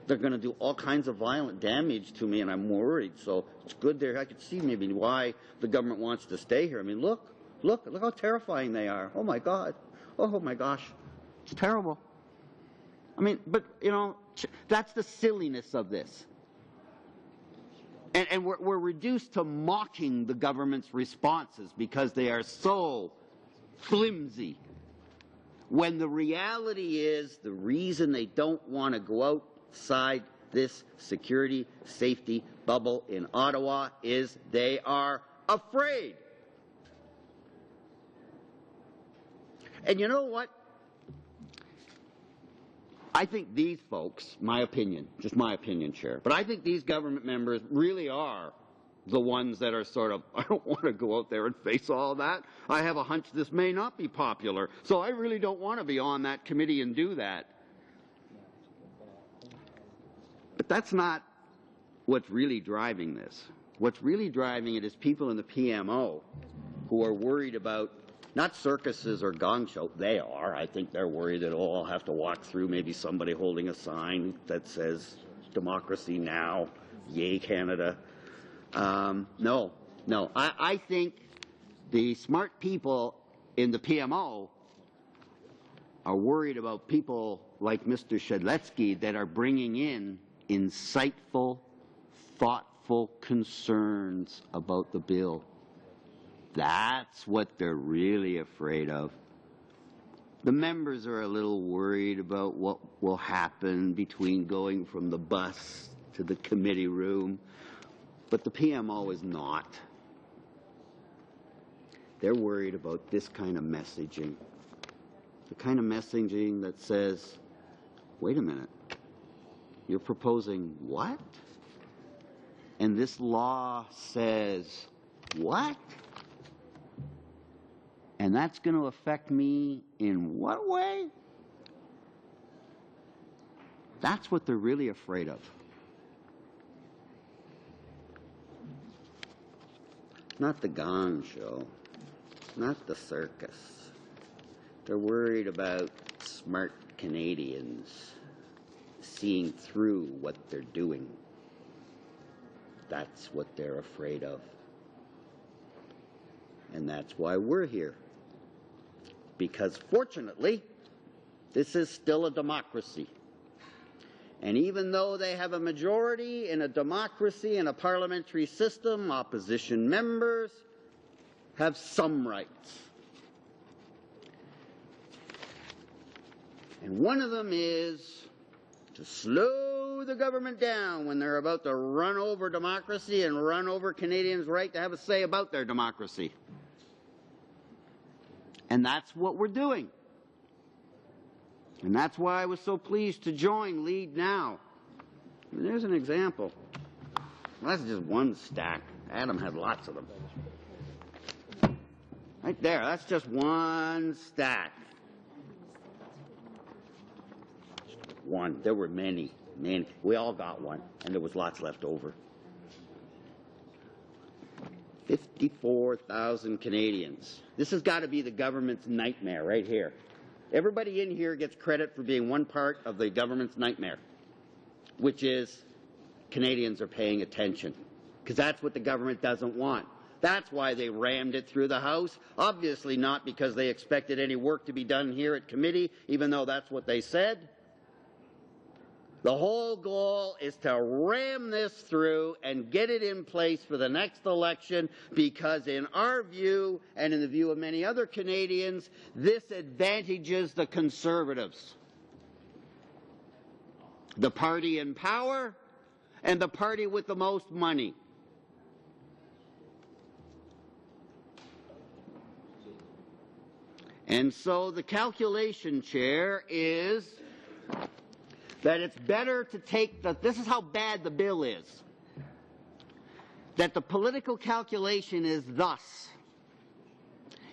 they're going to do all kinds of violent damage to me, and I'm worried. So it's good there. I could see maybe why the government wants to stay here. I mean, look how terrifying they are. Oh my God. Oh my gosh. It's terrible. I mean, but that's the silliness of this. And we're reduced to mocking the government's responses because they are so flimsy. When the reality is the reason they don't want to go outside this security safety bubble in Ottawa is they are afraid. And you know what? I think these folks, my opinion, just my opinion, Chair, but I think these government members really are the ones that are sort of, I don't want to go out there and face all that. I have a hunch this may not be popular, so I really don't want to be on that committee and do that. But that's not what's really driving this. What's really driving it is people in the PMO who are worried about not circuses or gong show. They are. I think they're worried that I'll have to walk through maybe somebody holding a sign that says democracy now, yay Canada. No. I think the smart people in the PMO are worried about people like Mr. Shedletsky that are bringing in insightful, thoughtful concerns about the bill. That's what they're really afraid of. The members are a little worried about what will happen between going from the bus to the committee room, but the PMO is not. They're worried about this kind of messaging. The kind of messaging that says, wait a minute, You're proposing what? And this law says what? And that's going to affect me in what way? That's what they're really afraid of. Not the gong show, not the circus. They're worried about smart Canadians seeing through what they're doing. That's what they're afraid of. And that's why we're here. Because fortunately, this is still a democracy. And even though they have a majority in a democracy and a parliamentary system, opposition members have some rights. And one of them is to slow the government down when they're about to run over democracy and run over Canadians' right to have a say about their democracy. And that's what we're doing. And that's why I was so pleased to join Lead Now. And there's an example. Well, that's just one stack. Adam had lots of them. Right there, that's just one stack. One. There were many. We all got one, and there was lots left over. 54,000 Canadians. This has got to be the government's nightmare right here. Everybody in here gets credit for being one part of the government's nightmare, which is Canadians are paying attention, because that's what the government doesn't want. That's why they rammed it through the House, obviously not because they expected any work to be done here at committee, even though that's what they said. The whole goal is to ram this through and get it in place for the next election because in our view, and in the view of many other Canadians, this advantages the Conservatives. The party in power and the party with the most money. And so the calculation, Chair, is that it's better to take this is how bad the bill is. That the political calculation is thus.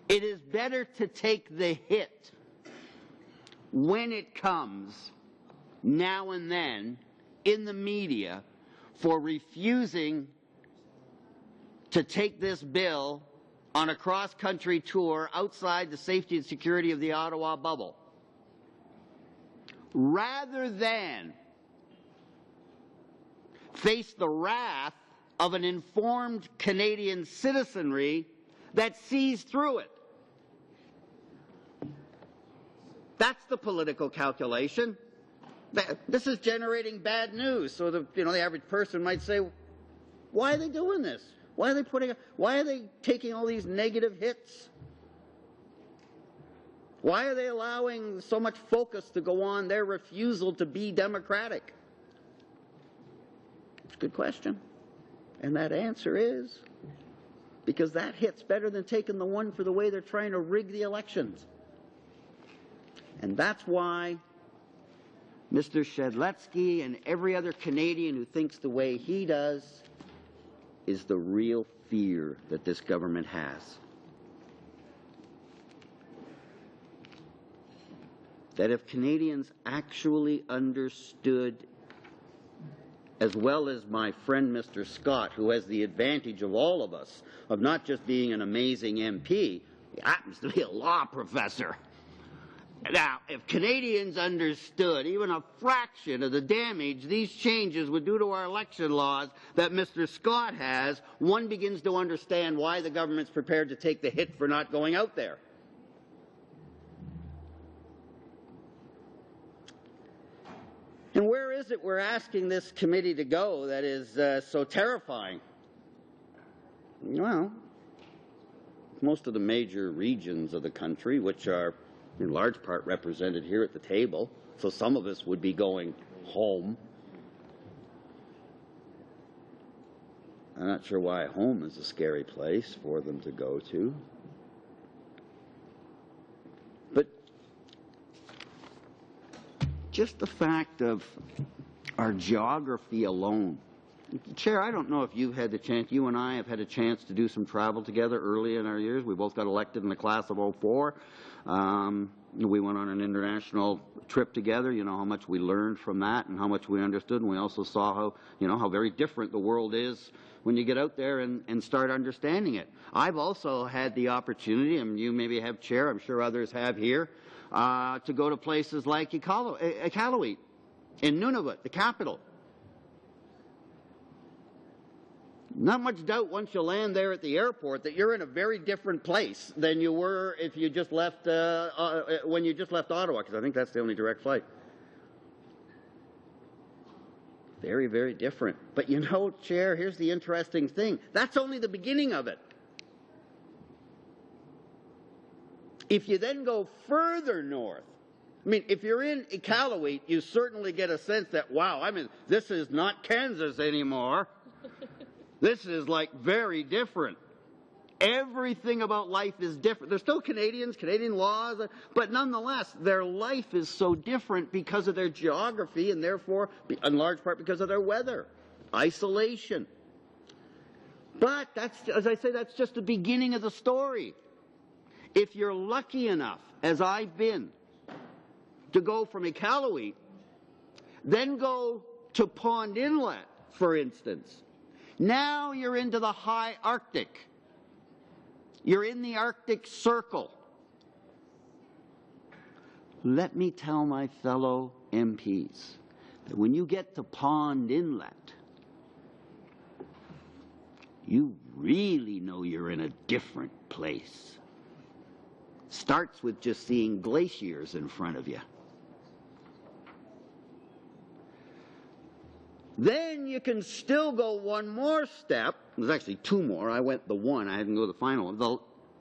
It is better to take the hit when it comes, now and then, in the media, for refusing to take this bill on a cross-country tour outside the safety and security of the Ottawa bubble, rather than face the wrath of an informed Canadian citizenry that sees through it. That's the political calculation. This is generating bad news. So the average person might say, why are they doing this? Why are they taking all these negative hits? Why are they allowing so much focus to go on their refusal to be democratic? It's a good question. And that answer is because that hit's better than taking the one for the way they're trying to rig the elections. And that's why Mr. Shedletsky and every other Canadian who thinks the way he does is the real fear that this government has. That if Canadians actually understood, as well as my friend Mr. Scott, who has the advantage of all of us, of not just being an amazing MP, he happens to be a law professor. Now, if Canadians understood even a fraction of the damage these changes would do to our election laws that Mr. Scott has, one begins to understand why the government's prepared to take the hit for not going out there. And where is it we're asking this committee to go that is so terrifying? Well, most of the major regions of the country, which are in large part represented here at the table, so some of us would be going home. I'm not sure why home is a scary place for them to go to. But just the fact of our geography alone. Chair, I don't know if you've had the chance, you and I have had a chance to do some travel together early in our years. We both got elected in the class of '04. We went on an international trip together. You know how much we learned from that and how much we understood. And we also saw how, how very different the world is when you get out there and start understanding it. I've also had the opportunity, and you maybe have, Chair, I'm sure others have here, to go to places like Iqaluit in Nunavut, the capital. Not much doubt once you land there at the airport that you're in a very different place than you were if you just left, when you just left Ottawa, because I think that's the only direct flight. Very, very different. But you know, Chair, here's the interesting thing. That's only the beginning of it. If you then go further north, I mean, if you're in Iqaluit, you certainly get a sense that, wow, I mean, this is not Kansas anymore. This is like very different. Everything about life is different. They're still Canadians, Canadian laws, but nonetheless, their life is so different because of their geography and therefore, in large part, because of their weather, isolation. But that's, as I say, that's just the beginning of the story. If you're lucky enough, as I've been, to go from Iqaluit, then go to Pond Inlet, for instance, now you're into the high Arctic. You're in the Arctic Circle. Let me tell my fellow MPs that when you get to Pond Inlet, you really know you're in a different place. Starts with just seeing glaciers in front of you. Then you can still go one more step. There's actually two more. I went the one. I didn't go the final one.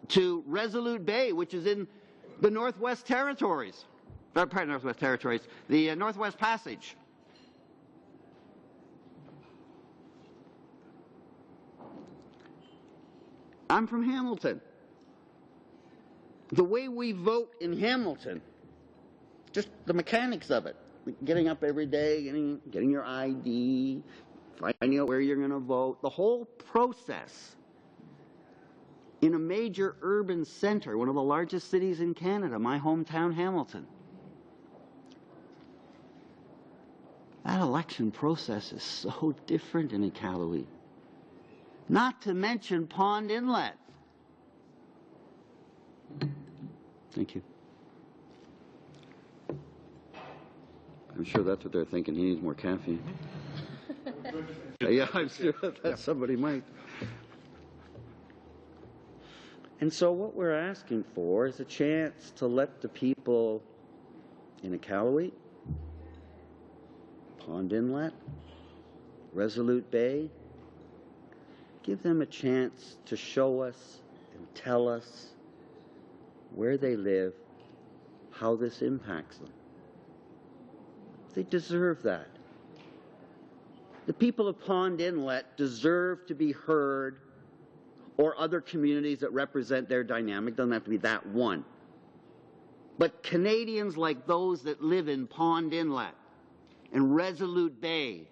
To Resolute Bay, which is in the Northwest Territories. Pardon, Northwest Territories. The Northwest Passage. I'm from Hamilton. The way we vote in Hamilton, just the mechanics of it. Getting up every day, getting your ID, finding out where you're going to vote, the whole process in a major urban center, one of the largest cities in Canada, my hometown, Hamilton. That election process is so different in Iqaluit. Not to mention Pond Inlet. Thank you. I'm sure that's what they're thinking. He needs more caffeine. Yeah, I'm sure that somebody might. And so what we're asking for is a chance to let the people in Iqaluit, Pond Inlet, Resolute Bay, give them a chance to show us and tell us where they live, how this impacts them. They deserve that. The people of Pond Inlet deserve to be heard, or other communities that represent their dynamic. Doesn't have to be that one. But Canadians like those that live in Pond Inlet and Resolute Bay,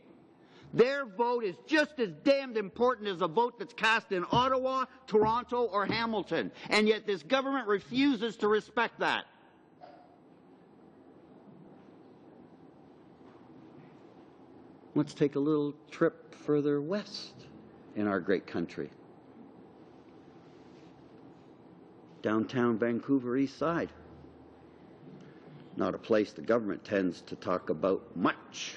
their vote is just as damned important as a vote that's cast in Ottawa, Toronto, or Hamilton. And yet this government refuses to respect that. Let's take a little trip further west in our great country. Downtown Vancouver East Side. Not a place the government tends to talk about much,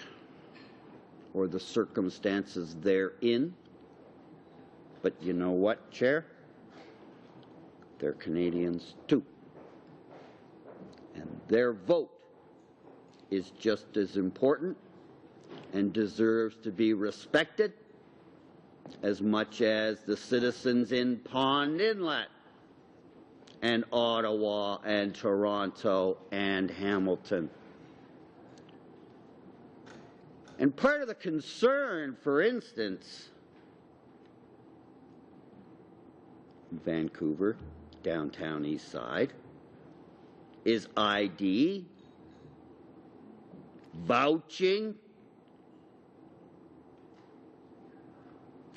or the circumstances therein. But you know what, Chair? They're Canadians too. And their vote is just as important and deserves to be respected as much as the citizens in Pond Inlet and Ottawa and Toronto and Hamilton. And part of the concern, for instance, Vancouver, downtown East Side, is ID, vouching,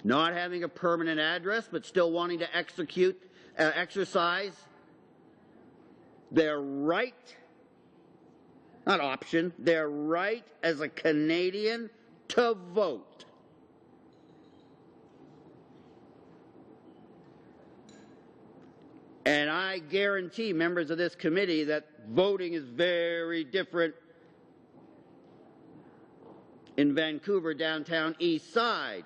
not having a permanent address but still wanting to exercise their right, not option, their right as a Canadian to vote. And I guarantee members of this committee that voting is very different in Vancouver, downtown East Side,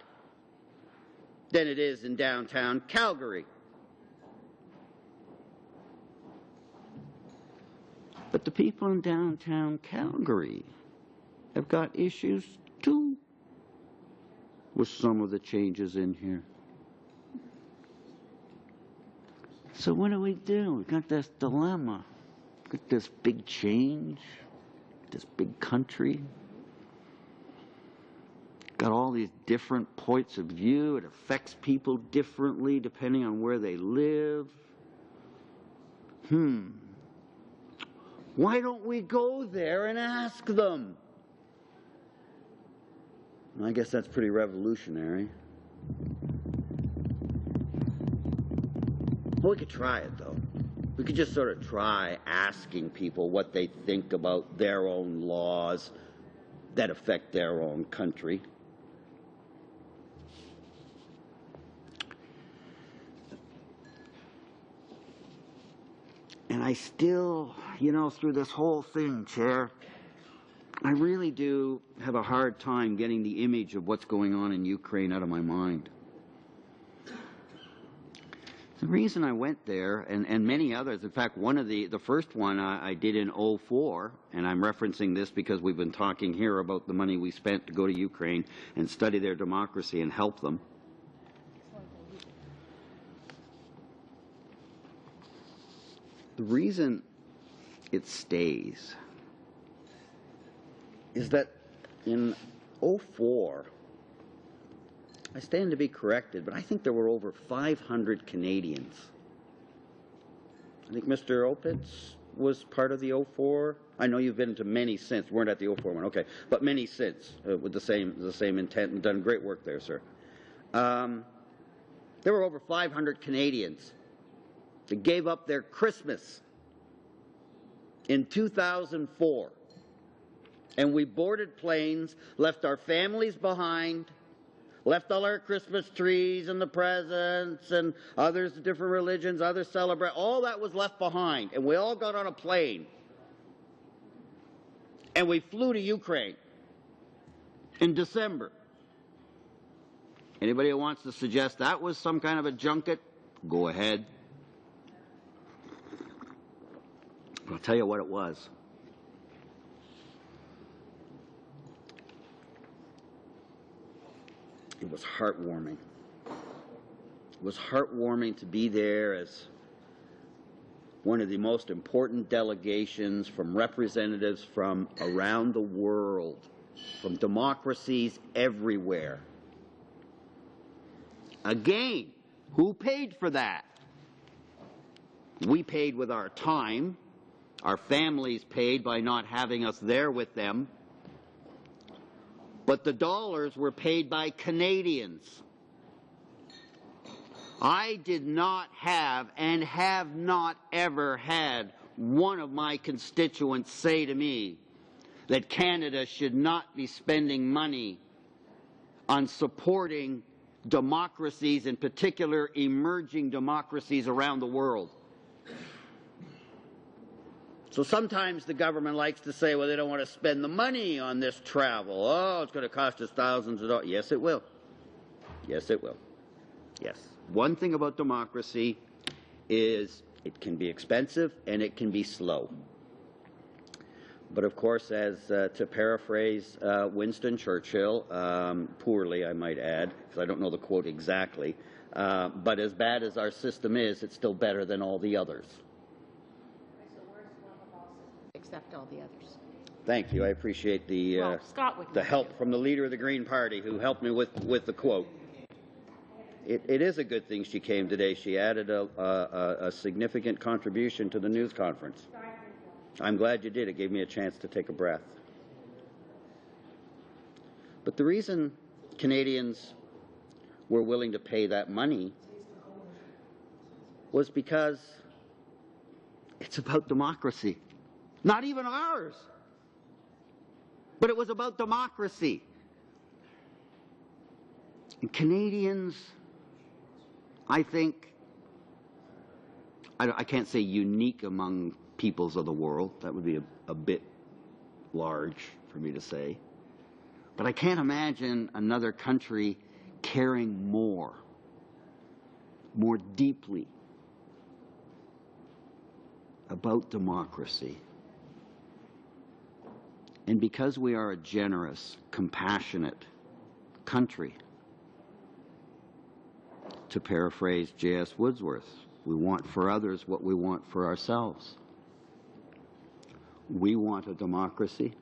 than it is in downtown Calgary. But the people in downtown Calgary have got issues too with some of the changes in here. So what do? We've got this dilemma. We've got this big change, this big country. Got all these different points of view. It affects people differently depending on where they live. Why don't we go there and ask them? I guess that's pretty revolutionary. Well, we could try it, though. We could just sort of try asking people what they think about their own laws that affect their own country. And I still, through this whole thing, Chair, I really do have a hard time getting the image of what's going on in Ukraine out of my mind. The reason I went there, and many others, in fact, one of the first one I did in 2004, and I'm referencing this because we've been talking here about the money we spent to go to Ukraine and study their democracy and help them. The reason it stays is that in 2004, I stand to be corrected, but I think there were over 500 Canadians. I think Mr. Opitz was part of the 2004. I know you've been to many since. Weren't at the 2004 one, okay, but many since with the same intent and done great work there, sir. There were over 500 Canadians that gave up their Christmas in 2004, and we boarded planes, left our families behind. Left all our Christmas trees and the presents and others, different religions, others celebrate. All that was left behind. And we all got on a plane. And we flew to Ukraine in December. Anybody who wants to suggest that was some kind of a junket, go ahead. I'll tell you what it was. It was heartwarming. It was heartwarming to be there as one of the most important delegations from representatives from around the world, from democracies everywhere. Again, who paid for that? We paid with our time. Our families paid by not having us there with them. But the dollars were paid by Canadians. I did not have and have not ever had one of my constituents say to me that Canada should not be spending money on supporting democracies, in particular emerging democracies around the world. So sometimes the government likes to say, well, they don't want to spend the money on this travel. Oh, it's going to cost us thousands of dollars. Yes, it will. Yes, it will. Yes. One thing about democracy is it can be expensive and it can be slow. But of course, as to paraphrase Winston Churchill, poorly I might add, because I don't know the quote exactly, but as bad as our system is, it's still better than all the others. Except all the others. Thank you. I appreciate the help from the leader of the Green Party who helped me with the quote. It is a good thing she came today. She added a significant contribution to the news conference. I'm glad you did. It gave me a chance to take a breath. But the reason Canadians were willing to pay that money was because it's about democracy. Not even ours. But it was about democracy. And Canadians, I think, I can't say unique among peoples of the world. That would be a bit large for me to say. But I can't imagine another country caring more deeply about democracy. And because we are a generous, compassionate country, to paraphrase J.S. Wordsworth, we want for others what we want for ourselves. We want a democracy.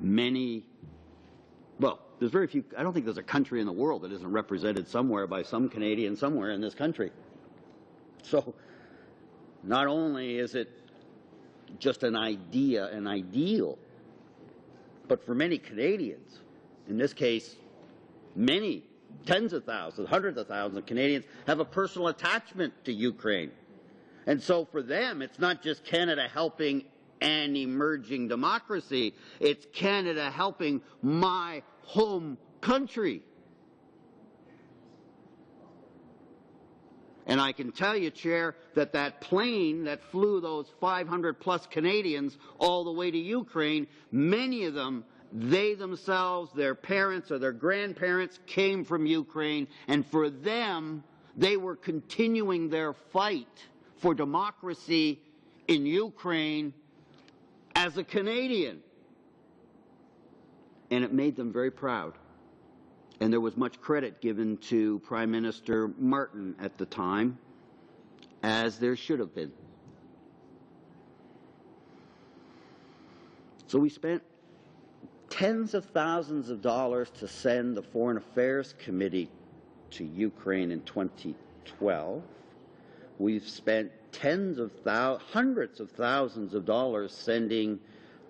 Well, there's very few, I don't think there's a country in the world that isn't represented somewhere by some Canadian somewhere in this country. So, not only is it just an idea, an ideal, but for many Canadians, in this case, many, tens of thousands, hundreds of thousands of Canadians have a personal attachment to Ukraine. And so for them, it's not just Canada helping an emerging democracy, it's Canada helping my home country. And I can tell you, Chair, that plane that flew those 500 plus Canadians all the way to Ukraine, many of them, they themselves, their parents or their grandparents came from Ukraine, and for them, they were continuing their fight for democracy in Ukraine as a Canadian. And it made them very proud. And there was much credit given to Prime Minister Martin at the time, as there should have been. So we spent tens of thousands of dollars to send the Foreign Affairs Committee to Ukraine in 2012. We've spent hundreds of thousands of dollars sending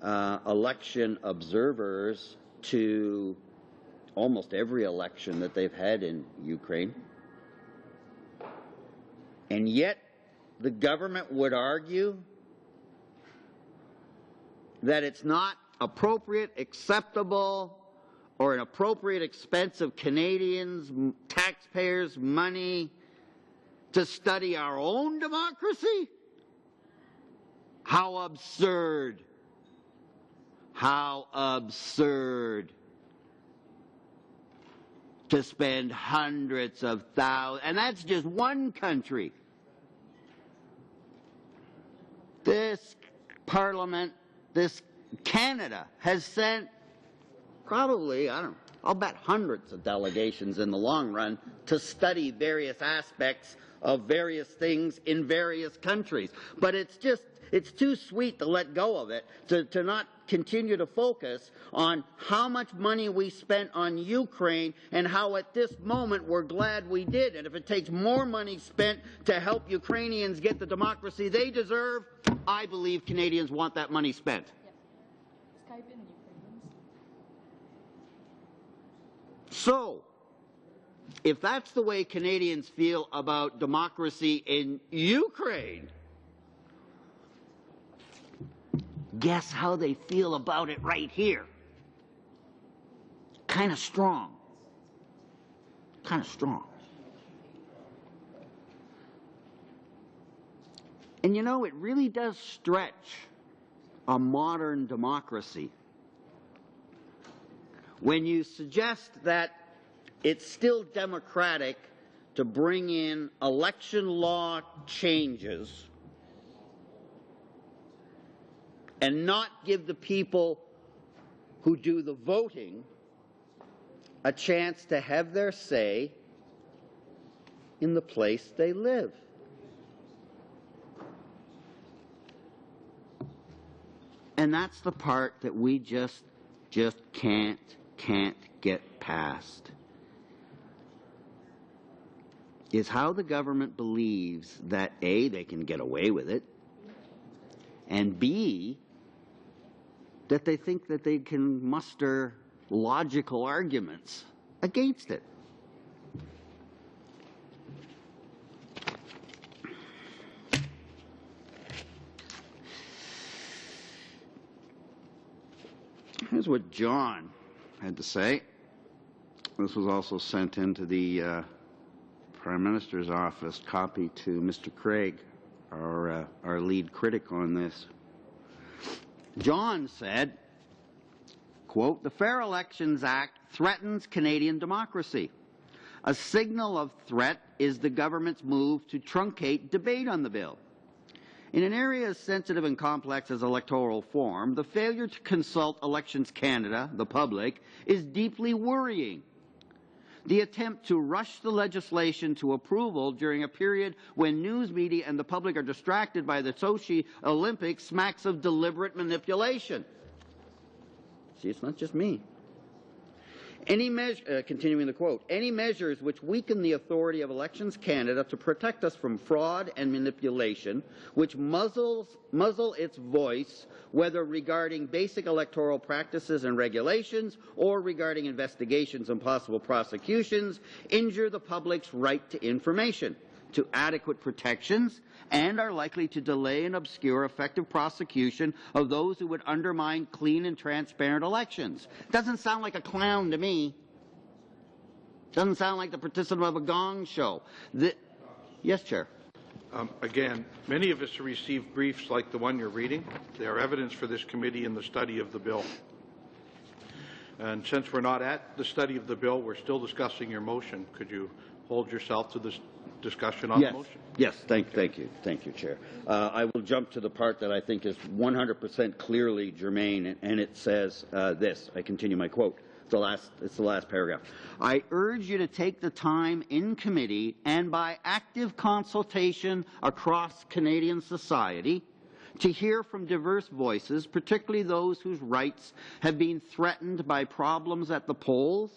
election observers to almost every election that they've had in Ukraine. And yet, the government would argue that it's not appropriate, acceptable, or an appropriate expense of Canadians, taxpayers' money to study our own democracy? How absurd. How absurd. To spend hundreds of thousands, and that's just one country. This Parliament, this Canada, has sent probably, I'll bet hundreds of delegations in the long run to study various aspects of various things in various countries. But it's too sweet to let go of it, to not continue to focus on how much money we spent on Ukraine and how at this moment we're glad we did. And if it takes more money spent to help Ukrainians get the democracy they deserve, I believe Canadians want that money spent. Skype in Ukrainians. So, if that's the way Canadians feel about democracy in Ukraine, guess how they feel about it right here? Kind of strong. Kind of strong. And you know, it really does stretch a modern democracy when you suggest that it's still democratic to bring in election law changes and not give the people who do the voting a chance to have their say in the place they live. And that's the part that we just can't get past. Is how the government believes that A, they can get away with it, and B, that they think that they can muster logical arguments against it. Here's what John had to say. This was also sent into the Prime Minister's office, copy to Mr. Craig, our lead critic on this. John said, quote, "The Fair Elections Act threatens Canadian democracy. A signal of threat is the government's move to truncate debate on the bill. In an area as sensitive and complex as electoral reform, the failure to consult Elections Canada, the public, is deeply worrying. The attempt to rush the legislation to approval during a period when news media and the public are distracted by the Sochi Olympics smacks of deliberate manipulation." See, it's not just me. Continuing the quote, "Any measures which weaken the authority of Elections Canada to protect us from fraud and manipulation, which muzzle its voice, whether regarding basic electoral practices and regulations or regarding investigations and possible prosecutions, injure the public's right to information, to adequate protections, and are likely to delay and obscure effective prosecution of those who would undermine clean and transparent elections." Doesn't sound like a clown to me. Doesn't sound like the participant of a gong show. Yes, Chair. Again, many of us received briefs like the one you're reading. They are evidence for this committee in the study of the bill. And since we're not at the study of the bill, we're still discussing your motion. Could you hold yourself to this discussion on the motion? Yes, thank you, Chair. I will jump to the part that I think is 100% clearly germane, and it says this. I continue my quote. It's the last paragraph. "I urge you to take the time in committee and by active consultation across Canadian society to hear from diverse voices, particularly those whose rights have been threatened by problems at the polls,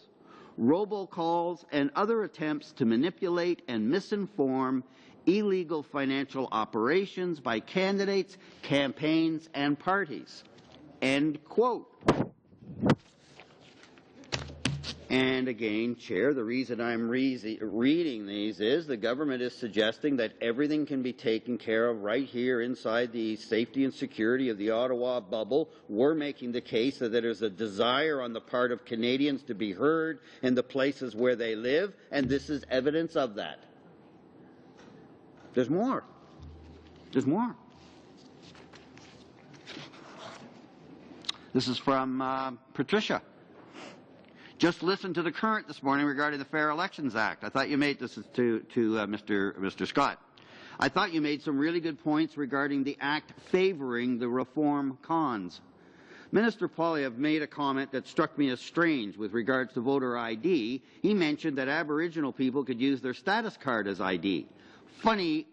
robocalls, and other attempts to manipulate and misinform illegal financial operations by candidates, campaigns, and parties." End quote. And again, Chair, the reason I'm reading these is the government is suggesting that everything can be taken care of right here inside the safety and security of the Ottawa bubble. We're making the case that there is a desire on the part of Canadians to be heard in the places where they live, and this is evidence of that. There's more. There's more. This is from Patricia. "Just listened to the Current this morning regarding the Fair Elections Act. I thought you made this to Mr. Scott. I thought you made some really good points regarding the act favoring the reform cons. Minister Poilievre made a comment that struck me as strange with regards to voter ID. He mentioned that Aboriginal people could use their status card as ID. Funny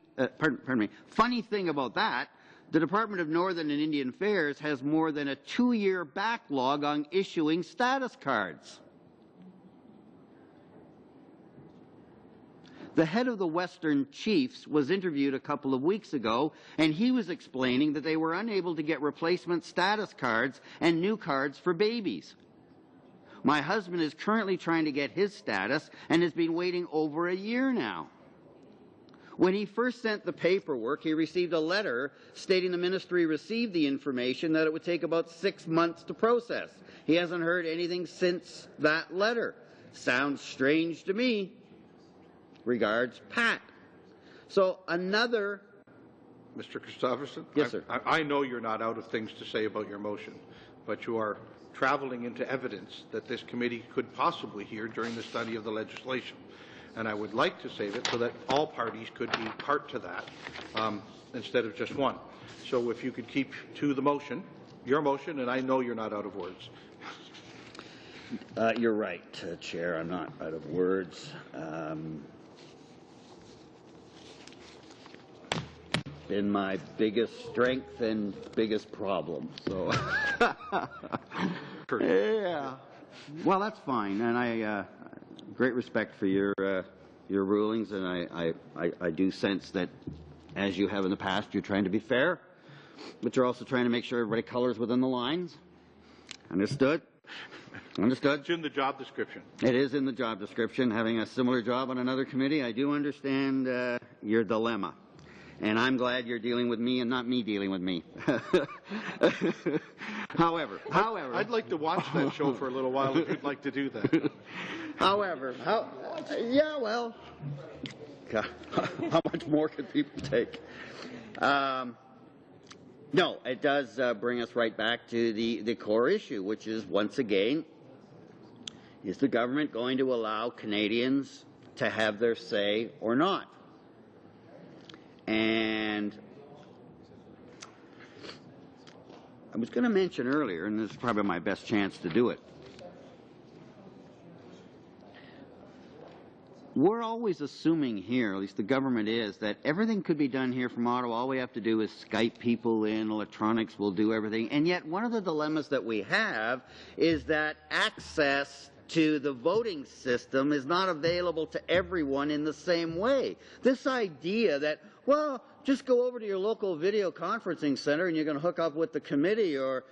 thing about that, the Department of Northern and Indian Affairs has more than a 2-year backlog on issuing status cards. The head of the Western Chiefs was interviewed a couple of weeks ago, and he was explaining that they were unable to get replacement status cards and new cards for babies. My husband is currently trying to get his status and has been waiting over a year now. When he first sent the paperwork, he received a letter stating the ministry received the information that it would take about 6 months to process. He hasn't heard anything since that letter. Sounds strange to me. Regards, Pat." So another... Mr. Christopherson? Yes, sir. I know you're not out of things to say about your motion, but you are traveling into evidence that this committee could possibly hear during the study of the legislation. And I would like to save it so that all parties could be part to that instead of just one. So if you could keep to the motion, your motion, and I know you're not out of words. You're right, Chair. I'm not out of words. Been my biggest strength and biggest problem. So, yeah. Well, that's fine, and I great respect for your rulings, and I do sense that, as you have in the past, you're trying to be fair, but you're also trying to make sure everybody colors within the lines. Understood? Understood? It's in the job description. It is in the job description. Having a similar job on another committee, I do understand your dilemma. And I'm glad you're dealing with me and not me dealing with me. However. I'd like to watch that show for a little while if you'd like to do that. However, yeah, well, God, how much more could people take? No, it does bring us right back to the core issue, which is, once again, is the government going to allow Canadians to have their say or not? And I was going to mention earlier, and this is probably my best chance to do it, we're always assuming here, at least the government is, that everything could be done here from Ottawa. All we have to do is Skype people in, electronics will do everything. And yet one of the dilemmas that we have is that access to the voting system is not available to everyone in the same way. This idea that, well, just go over to your local video conferencing center and you're going to hook up with the committee, or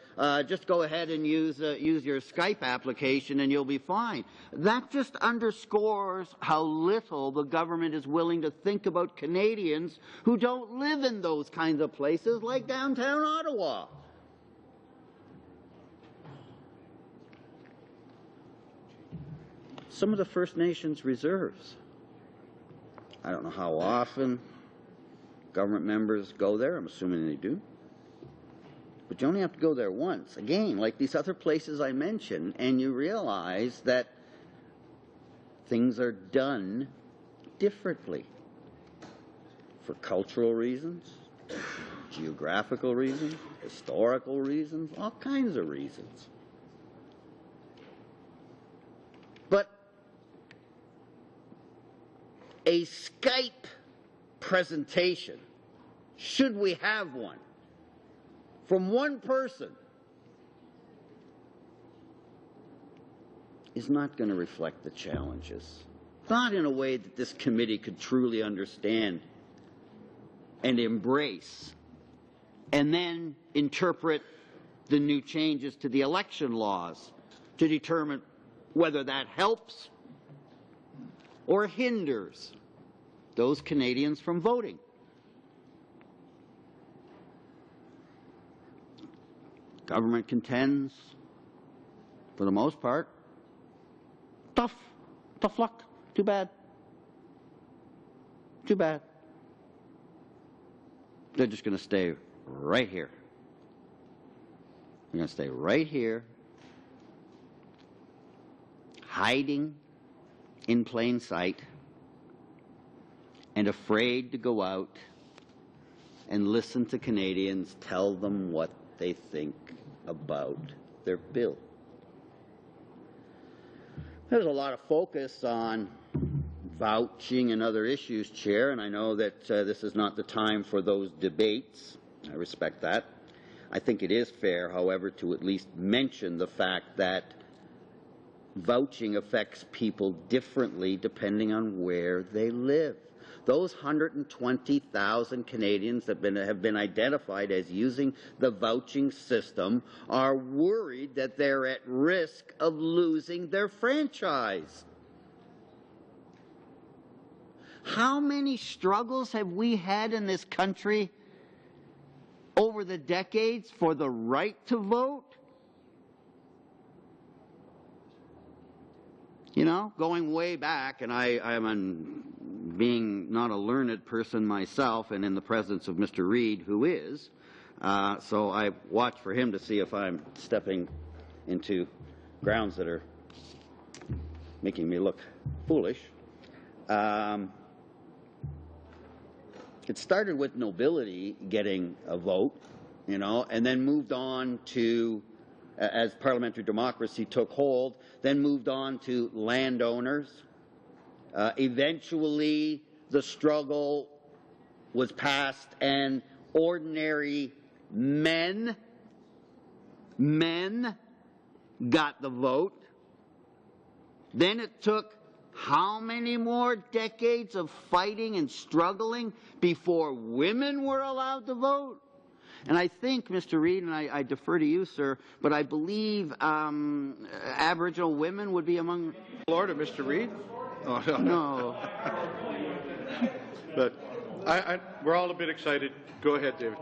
just go ahead and use your Skype application and you'll be fine. That just underscores how little the government is willing to think about Canadians who don't live in those kinds of places like downtown Ottawa. Some of the First Nations reserves. I don't know how often government members go there. I'm assuming they do. But you only have to go there once. Again, like these other places I mentioned, and you realize that things are done differently for cultural reasons, geographical reasons, historical reasons, all kinds of reasons. But a Skype presentation, should we have one, from one person, is not going to reflect the challenges. Not in a way that this committee could truly understand and embrace, and then interpret the new changes to the election laws to determine whether that helps or hinders those Canadians from voting. Government contends, for the most part, tough luck, too bad. Too bad. They're just going to stay right here. They're going to stay right here, hiding in plain sight, and afraid to go out and listen to Canadians tell them what they think about their bill. There's a lot of focus on vouching and other issues, Chair, and I know that this is not the time for those debates. I respect that. I think it is fair, however, to at least mention the fact that vouching affects people differently depending on where they live. Those 120,000 Canadians that have been identified as using the vouching system are worried that they're at risk of losing their franchise. How many struggles have we had in this country over the decades for the right to vote? You know, going way back, and being not a learned person myself and in the presence of Mr. Reid, who is, so I watch for him to see if I'm stepping into grounds that are making me look foolish. It started with nobility getting a vote, you know, and then moved on to, as parliamentary democracy took hold, then moved on to landowners. Eventually, the struggle was passed and ordinary men got the vote. Then it took how many more decades of fighting and struggling before women were allowed to vote? And I think, Mr. Reid, and I defer to you, sir, but I believe Aboriginal women would be among... Floor to Mr. Reid. Oh, No. But we're all a bit excited. Go ahead, David.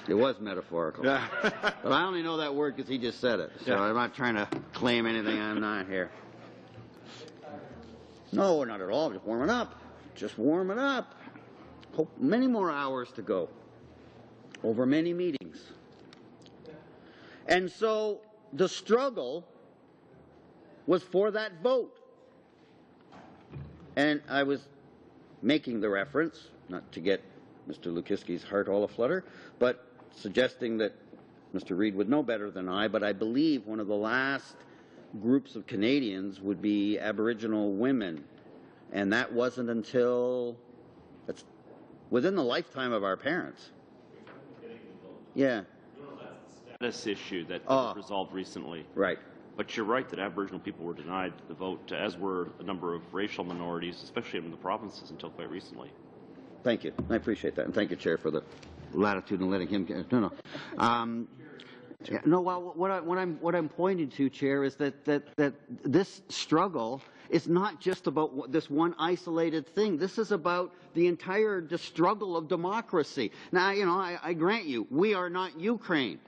It was metaphorical. Yeah. But I only know that word because he just said it. So Yeah. I'm not trying to claim anything I'm not here. No, not at all. Just warming up. Just warming up. Hope many more hours to go. Over many meetings. And so the struggle was for that vote. And I was making the reference, not to get Mr. Lukiski's heart all aflutter, but suggesting that Mr. Reid would know better than I, but I believe one of the last groups of Canadians would be Aboriginal women. And that wasn't until within the lifetime of our parents. Yeah. Status issue that was resolved recently. Right. But you're right that Aboriginal people were denied the vote, as were a number of racial minorities, especially in the provinces until quite recently. Thank you. I appreciate that. And thank you, Chair, for the latitude in letting him get... No. Yeah, no, well, what I'm pointing to, Chair, is that this struggle is not just about this one isolated thing. This is about the struggle of democracy. Now, you know, I grant you, we are not Ukraine.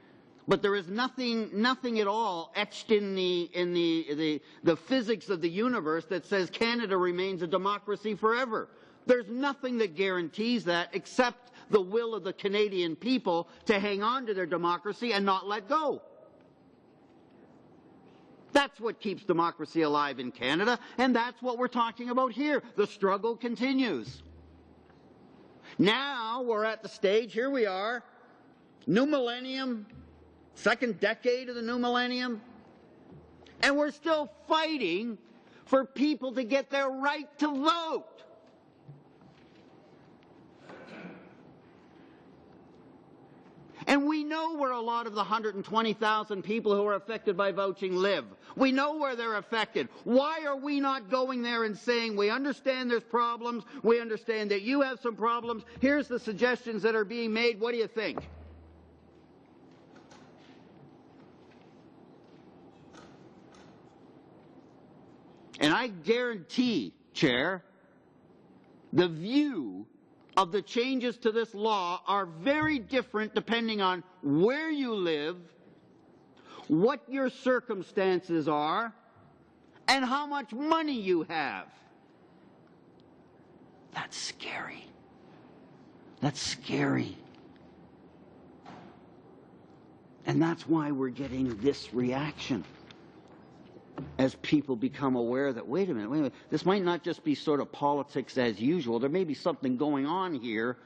But there is nothing at all etched in the physics of the universe that says Canada remains a democracy forever. There's nothing that guarantees that except the will of the Canadian people to hang on to their democracy and not let go. That's what keeps democracy alive in Canada, and that's what we're talking about here. The struggle continues. Now we're at the stage, here we are, new millennium, second decade of the new millennium, and we're still fighting for people to get their right to vote. And we know where a lot of the 120,000 people who are affected by vouching live. We know where they're affected. Why are we not going there and saying, we understand there's problems, we understand that you have some problems, here's the suggestions that are being made, what do you think? And I guarantee, Chair, the view of the changes to this law are very different depending on where you live, what your circumstances are, and how much money you have. That's scary. That's scary. And that's why we're getting this reaction. As people become aware that, wait a minute, this might not just be sort of politics as usual. There may be something going on here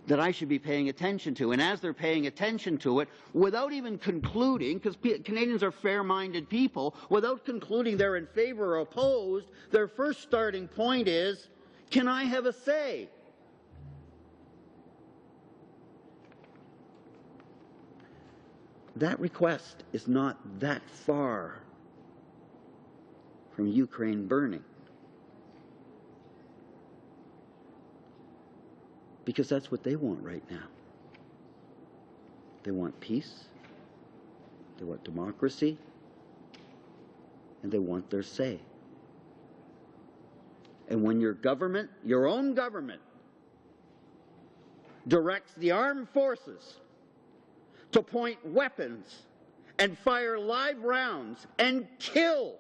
that I should be paying attention to. And as they're paying attention to it, without even concluding, because Canadians are fair-minded people, without concluding they're in favor or opposed, their first starting point is, can I have a say? That request is not that far from Ukraine burning. Because that's what they want right now. They want peace, they want democracy, and they want their say. And when your government, your own government, directs the armed forces to point weapons and fire live rounds and kill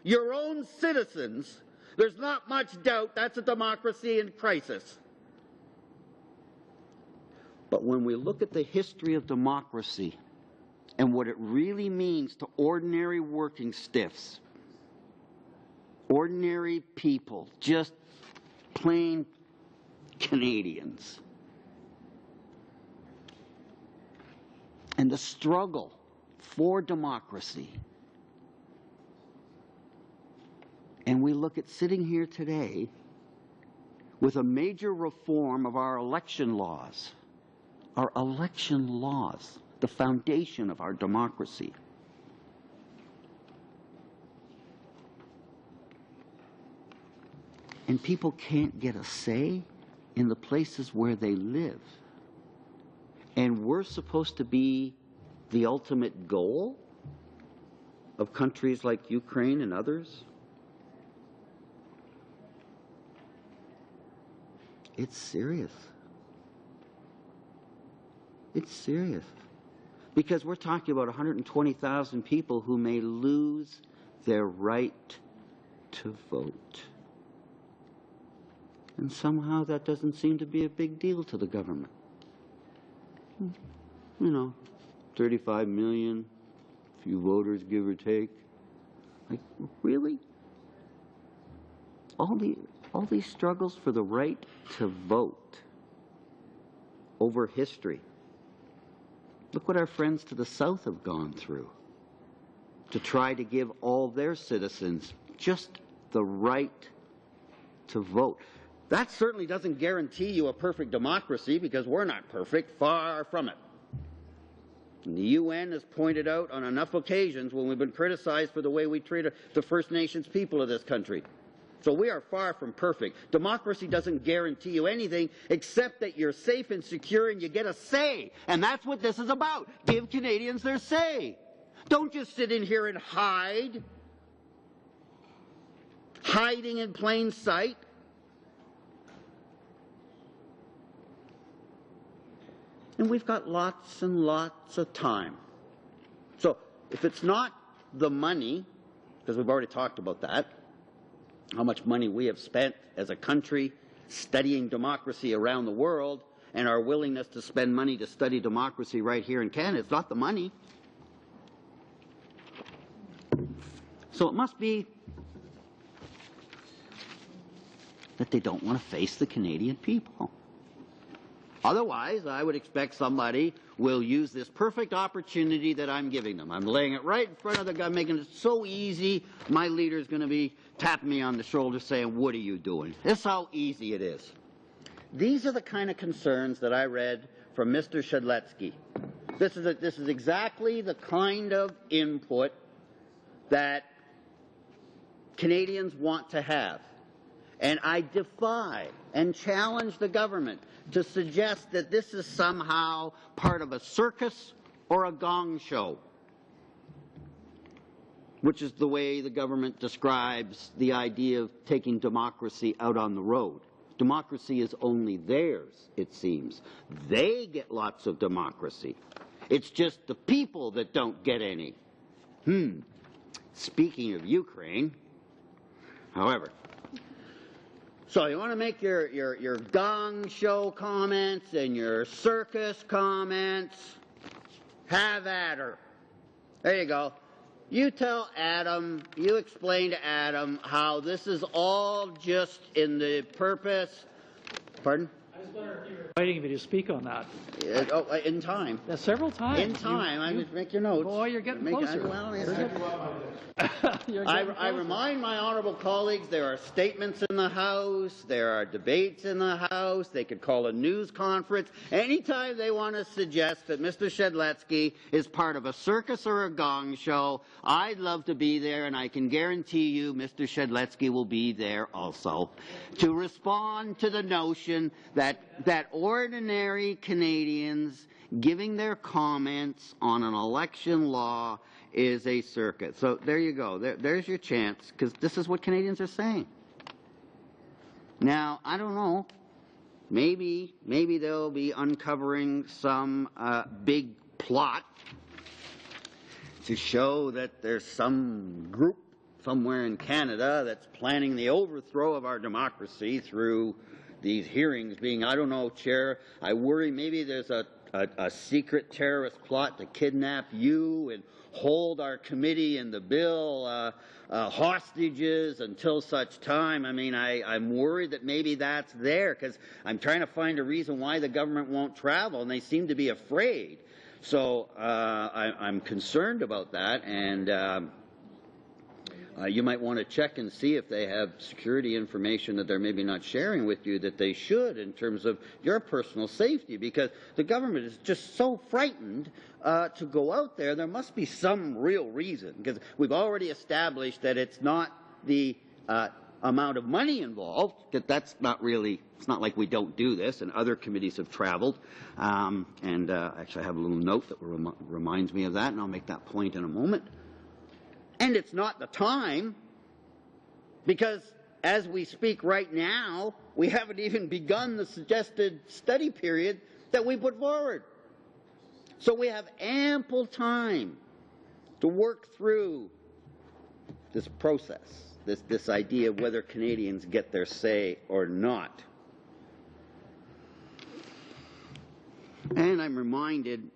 your own citizens, there's not much doubt that's a democracy in crisis. But when we look at the history of democracy and what it really means to ordinary working stiffs, ordinary people, just plain Canadians, and the struggle for democracy, and we look at sitting here today with a major reform of our election laws, the foundation of our democracy. And people can't get a say in the places where they live. And we're supposed to be the ultimate goal of countries like Ukraine and others? It's serious. It's serious. Because we're talking about 120,000 people who may lose their right to vote. And somehow that doesn't seem to be a big deal to the government. You know, 35 million, few voters, give or take. Like, really? All these struggles for the right to vote over history. Look what our friends to the south have gone through to try to give all their citizens just the right to vote. That certainly doesn't guarantee you a perfect democracy, because we're not perfect, far from it. And the UN has pointed out on enough occasions when we've been criticized for the way we treat the First Nations people of this country. So we are far from perfect. Democracy doesn't guarantee you anything except that you're safe and secure and you get a say. And that's what this is about. Give Canadians their say. Don't just sit in here and hide. Hiding in plain sight. And we've got lots and lots of time. So if it's not the money, because we've already talked about that, how much money we have spent as a country studying democracy around the world, and our willingness to spend money to study democracy right here in Canada, it's not the money. So it must be that they don't want to face the Canadian people. Otherwise, I would expect somebody will use this perfect opportunity that I'm giving them. I'm laying it right in front of the guy, making it so easy. My leader's going to be tapping me on the shoulder saying, what are you doing? This is how easy it is. These are the kind of concerns that I read from Mr. Shedletsky. This is exactly the kind of input that Canadians want to have. And I defy and challenge the government to suggest that this is somehow part of a circus or a gong show, which is the way the government describes the idea of taking democracy out on the road. Democracy is only theirs, it seems. They get lots of democracy. It's just the people that don't get any. Speaking of Ukraine, however, so you want to make your gong show comments and your circus comments, have at her. There you go. You tell Adam, you explain to Adam how this is all just in the purpose. Pardon? I just wonder if you were inviting me to speak on that. In time. Several times. In time. I just make your notes. Boy, you're getting closer. I remind my honourable colleagues there are statements in the House, there are debates in the House, they could call a news conference. Anytime they want to suggest that Mr. Shedletsky is part of a circus or a gong show, I'd love to be there, and I can guarantee you Mr. Shedletsky will be there also to respond to the notion that ordinary Canadians giving their comments on an election law is a circuit. So there you go. There's your chance, because this is what Canadians are saying. Now, I don't know. Maybe they'll be uncovering some big plot to show that there's some group somewhere in Canada that's planning the overthrow of our democracy through these hearings being, I don't know, Chair, I worry maybe there's a secret terrorist plot to kidnap you and hold our committee and the bill hostages until such time. I mean, I'm worried that maybe that's there, because I'm trying to find a reason why the government won't travel, and they seem to be afraid. So I'm concerned about that, and you might want to check and see if they have security information that they're maybe not sharing with you that they should in terms of your personal safety, because the government is just so frightened to go out there. There must be some real reason, because we've already established that it's not the amount of money involved, that's not really, it's not like we don't do this, and other committees have traveled. Actually, I have a little note that reminds me of that, and I'll make that point in a moment. And it's not the time, because as we speak right now, we haven't even begun the suggested study period that we put forward. So we have ample time to work through this process, this idea of whether Canadians get their say or not. And I'm reminded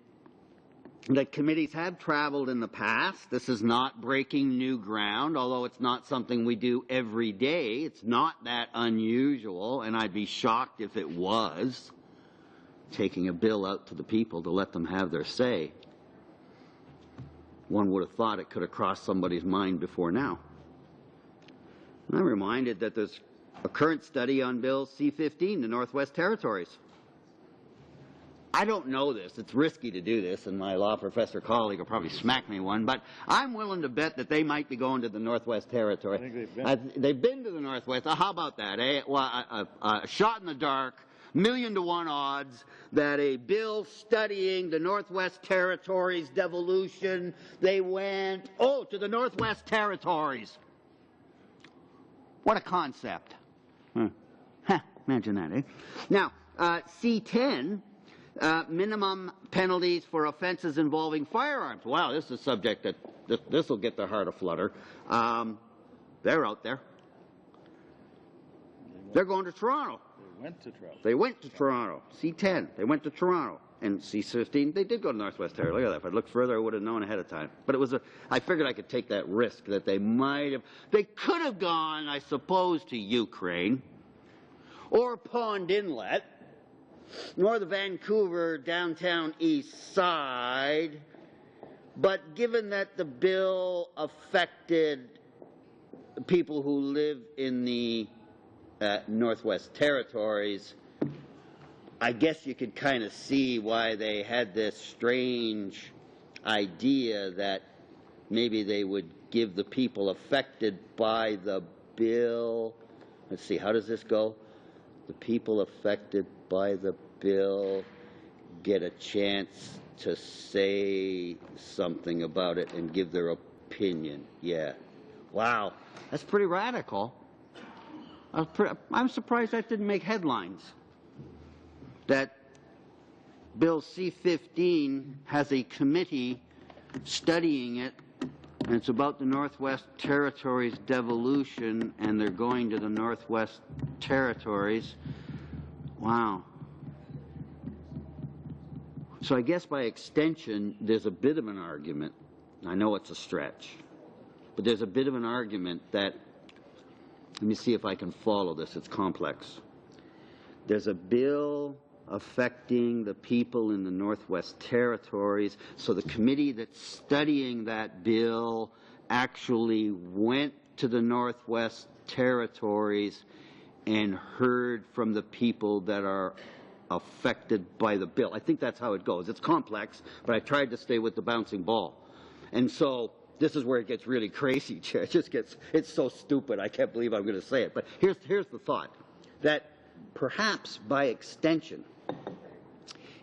that committees have traveled in the past. This is not breaking new ground, although it's not something we do every day. It's not that unusual, and I'd be shocked if it was, taking a bill out to the people to let them have their say. One would have thought it could have crossed somebody's mind before now. And I'm reminded that there's a current study on Bill C-15, the Northwest Territories. I don't know this. It's risky to do this, and my law professor colleague will probably smack me one, but I'm willing to bet that they might be going to the Northwest Territory. I think they've been to the Northwest. How about that, eh? Well, a shot in the dark, 1,000,000 to 1 odds that a bill studying the Northwest Territories' devolution, they went, to the Northwest Territories. What a concept. Imagine that, eh? Now, C-10, minimum penalties for offenses involving firearms. Wow, this is a subject that this will get their heart aflutter. They're out there. They're going to Toronto. They went to Toronto. C-10, they went to Toronto. And C-15, they did go to Northwest Territory. Look at that. If I'd looked further, I would have known ahead of time. But it was I figured I could take that risk that they could have gone, I suppose, to Ukraine or Pond Inlet or the Vancouver downtown east side. But given that the bill affected people who live in the Northwest Territories, I guess you could kind of see why they had this strange idea that maybe they would give the people affected by the bill. Let's see, how does this go? The people affected by the bill get a chance to say something about it and give their opinion. Yeah. Wow. That's pretty radical. I'm surprised that didn't make headlines. That Bill C-15 has a committee studying it, and it's about the Northwest Territories devolution, and they're going to the Northwest Territories. Wow. So I guess by extension, there's a bit of an argument. I know it's a stretch, but there's a bit of an argument that, let me see if I can follow this, it's complex. There's a bill affecting the people in the Northwest Territories, so the committee that's studying that bill actually went to the Northwest Territories and heard from the people that are affected by the bill. I think that's how it goes. It's complex, but I tried to stay with the bouncing ball. And so this is where it gets really crazy, Chair. It's so stupid, I can't believe I'm going to say it. But here's the thought, that perhaps by extension,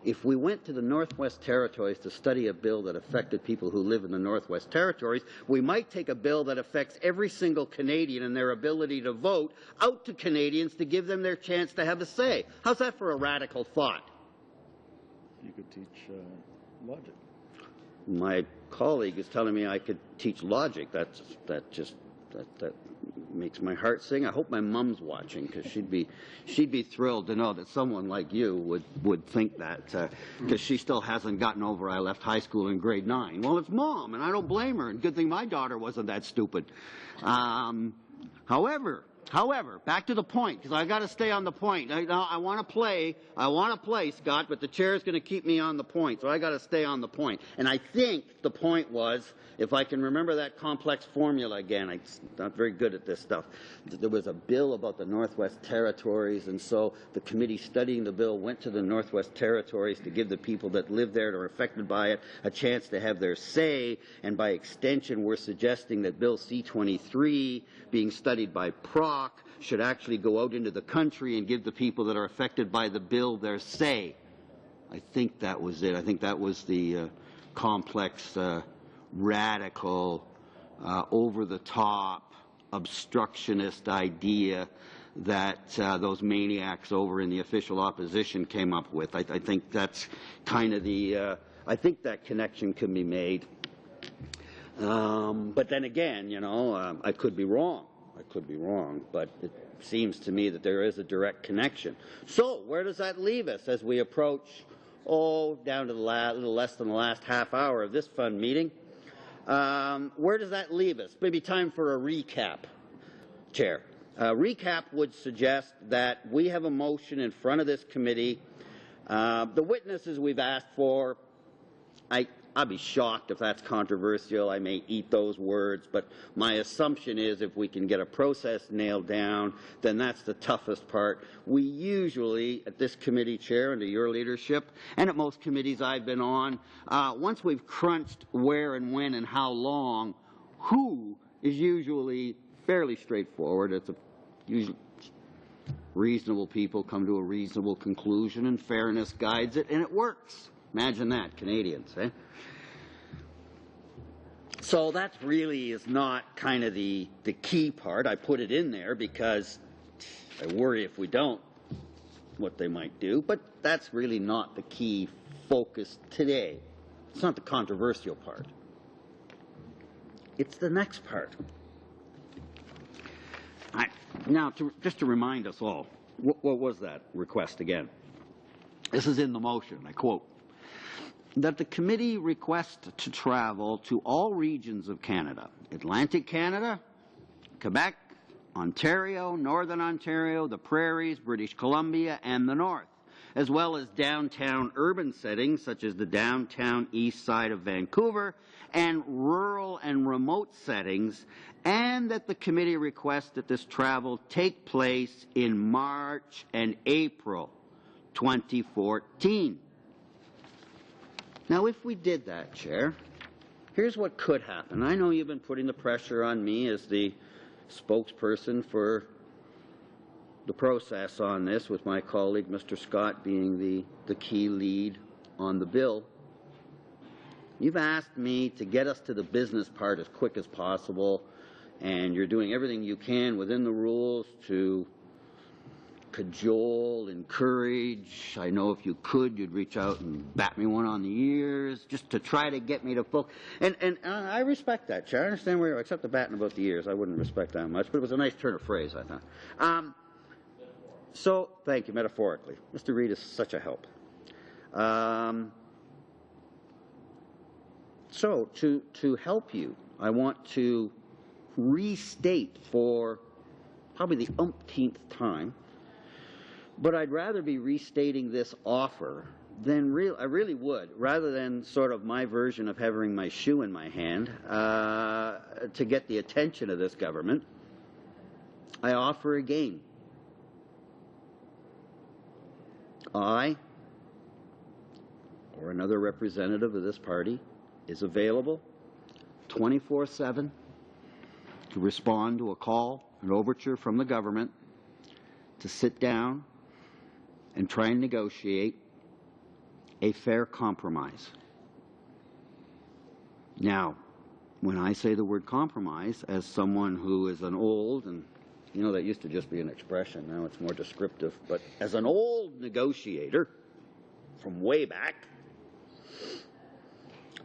if we went to the Northwest Territories to study a bill that affected people who live in the Northwest Territories, we might take a bill that affects every single Canadian and their ability to vote out to Canadians to give them their chance to have a say. How's that for a radical thought? You could teach logic. My colleague is telling me I could teach logic. That makes my heart sing. I hope my mom's watching, because she'd be thrilled to know that someone like you would think that, because she still hasn't gotten over I left high school in grade 9. Well, it's Mom, and I don't blame her, and good thing my daughter wasn't that stupid. However, back to the point, because I got to stay on the point. I want to play, Scott, but the chair is going to keep me on the point, so I got to stay on the point. And I think the point was, if I can remember that complex formula again, I'm not very good at this stuff. There was a bill about the Northwest Territories, and so the committee studying the bill went to the Northwest Territories to give the people that live there and are affected by it a chance to have their say, and by extension, we're suggesting that Bill C-23, being studied by PROC, PROC should actually go out into the country and give the people that are affected by the bill their say. I think that was it. I think that was the complex, radical, over-the-top, obstructionist idea that those maniacs over in the official opposition came up with. I think that's kind of the, I think that connection can be made. But then again, you know, I could be wrong. I could be wrong, but it seems to me that there is a direct connection. So where does that leave us as we approach, down to the little less than the last half hour of this fun meeting? Where does that leave us? Maybe time for a recap, Chair. Recap would suggest that we have a motion in front of this committee. The witnesses we've asked for, I'd be shocked if that's controversial. I may eat those words, but my assumption is if we can get a process nailed down, then that's the toughest part. We usually, at this committee, Chair, under your leadership, and at most committees I've been on, once we've crunched where and when and how long, who is usually fairly straightforward. It's usually reasonable people come to a reasonable conclusion, and fairness guides it, and it works. Imagine that, Canadians, eh? So that really is not kind of the key part. I put it in there because I worry if we don't, what they might do. But that's really not the key focus today. It's not the controversial part. It's the next part. Now, just to remind us all, what was that request again? This is in the motion, I quote, that the committee request to travel to all regions of Canada, Atlantic Canada, Quebec, Ontario, Northern Ontario, the Prairies, British Columbia, and the North, as well as downtown urban settings such as the downtown east side of Vancouver, and rural and remote settings, and that the committee requests that this travel take place in March and April 2014. Now, if we did that, Chair, here's what could happen. I know you've been putting the pressure on me as the spokesperson for the process on this, with my colleague, Mr. Scott, being the key lead on the bill. You've asked me to get us to the business part as quick as possible, and you're doing everything you can within the rules to cajole, encourage. I know if you could, you'd reach out and bat me one on the ears just to try to get me to focus. And I respect that, Chair. I understand where, except the batting about the ears. I wouldn't respect that much, but it was a nice turn of phrase, I thought. So, thank you, metaphorically. Mr. Reid is such a help. So, to help you, I want to restate for probably the umpteenth time, but I'd rather be restating this offer than I really would, rather than sort of my version of having my shoe in my hand to get the attention of this government. I offer again. I, or another representative of this party, is available 24/7 to respond to a call, an overture from the government, to sit down and try and negotiate a fair compromise. Now, when I say the word compromise, as someone who is an old, and you know that used to just be an expression, now it's more descriptive, but as an old negotiator from way back,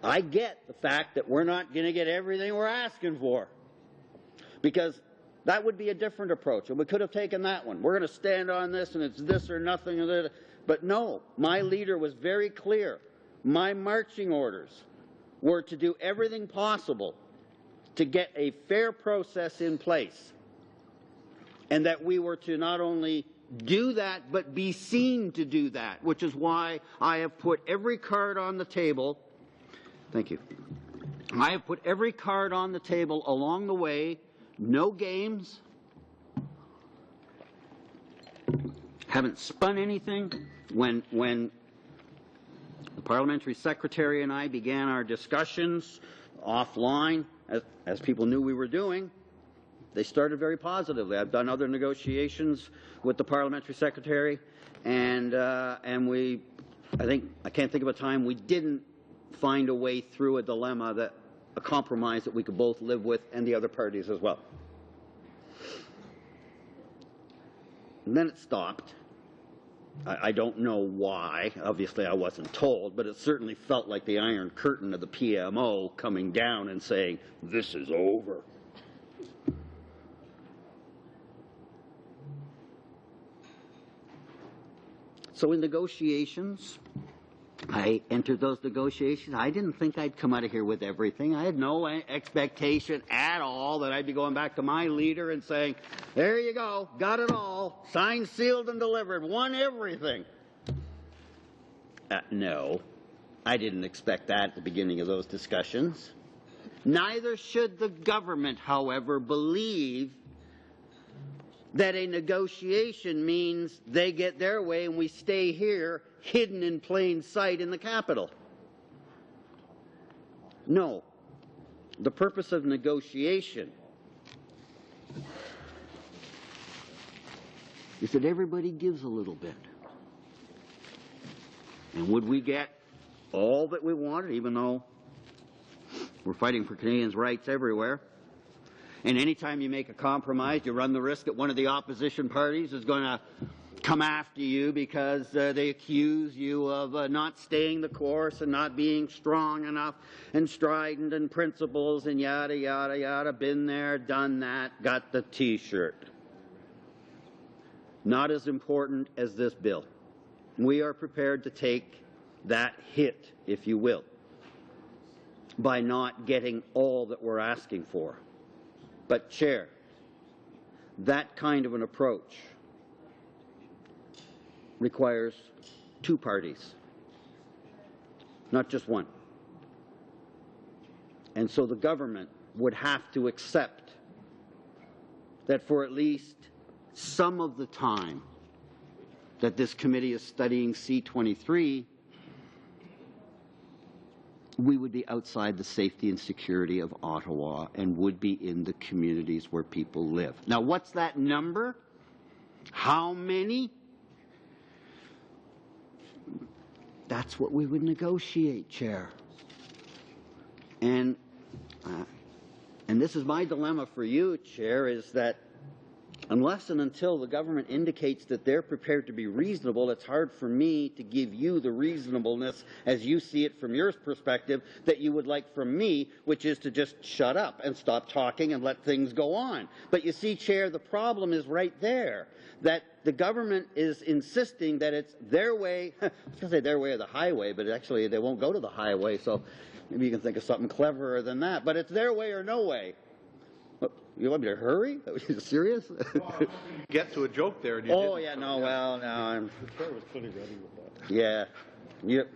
I get the fact that we're not going to get everything we're asking for, because that would be a different approach, and we could have taken that one. We're going to stand on this, and it's this or nothing. But no, my leader was very clear. My marching orders were to do everything possible to get a fair process in place, and that we were to not only do that, but be seen to do that, which is why I have put every card on the table. Thank you. I have put every card on the table along the way. No games. Haven't spun anything. When the parliamentary secretary and I began our discussions offline, as people knew we were doing, They started very positively. I've done other negotiations with the parliamentary secretary, and I can't think of a time we didn't find a way through a dilemma, a compromise that we could both live with, and the other parties as well. And then it stopped. I don't know why. Obviously, I wasn't told, but it certainly felt like the Iron Curtain of the PMO coming down and saying, "This is over." So in negotiations, I entered those negotiations. I didn't think I'd come out of here with everything. I had no expectation at all that I'd be going back to my leader and saying, "There you go, got it all, signed, sealed, and delivered, won everything." No, I didn't expect that at the beginning of those discussions. Neither should the government, however, believe that a negotiation means they get their way and we stay here hidden in plain sight in the capital. No. The purpose of negotiation is that everybody gives a little bit. And would we get all that we wanted, even though we're fighting for Canadians' rights everywhere? And anytime you make a compromise, you run the risk that one of the opposition parties is going to come after you because they accuse you of not staying the course and not being strong enough and strident in principles and yada, yada, yada. Been there, done that, got the T-shirt. Not as important as this bill. We are prepared to take that hit, if you will, by not getting all that we're asking for. But, Chair, that kind of an approach requires two parties, not just one. And so the government would have to accept that for at least some of the time that this committee is studying C-23, we would be outside the safety and security of Ottawa and would be in the communities where people live. Now, what's that number? How many? That's what we would negotiate, Chair. And this is my dilemma for you, Chair, is that unless and until the government indicates that they're prepared to be reasonable, it's hard for me to give you the reasonableness as you see it from your perspective that you would like from me, which is to just shut up and stop talking and let things go on. But you see, Chair, the problem is right there, that the government is insisting that it's their way. I was going to say their way or the highway, but actually they won't go to the highway, so maybe you can think of something cleverer than that. But it's their way or no way. You want me to hurry? Are you serious? Get to a joke there. And you oh, didn't. yeah, no, well, no, I'm... The chair was fully ready with that. Yeah. Yep.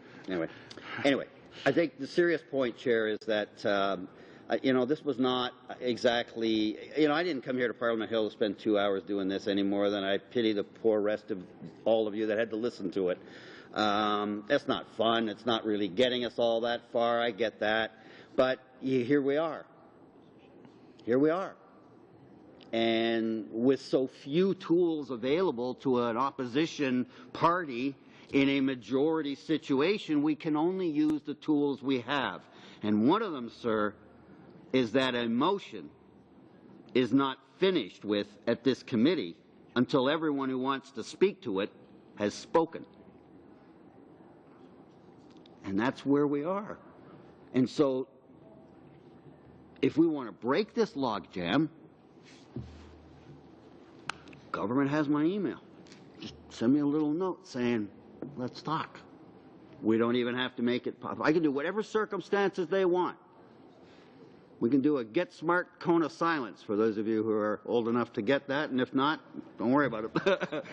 Anyway, I think the serious point, Chair, is that, this was not exactly... I didn't come here to Parliament Hill to spend 2 hours doing this any more than I pity the poor rest of all of you that had to listen to it. That's not fun. It's not really getting us all that far. I get that. But here we are. Here we are. And with so few tools available to an opposition party in a majority situation, we can only use the tools we have. And one of them, sir, is that a motion is not finished with at this committee until everyone who wants to speak to it has spoken. And that's where we are. And so, if we want to break this logjam, government has my email. Just send me a little note saying, let's talk. We don't even have to make it possible. I can do whatever circumstances they want. We can do a get smart cone of silence for those of you who are old enough to get that, and if not, don't worry about it.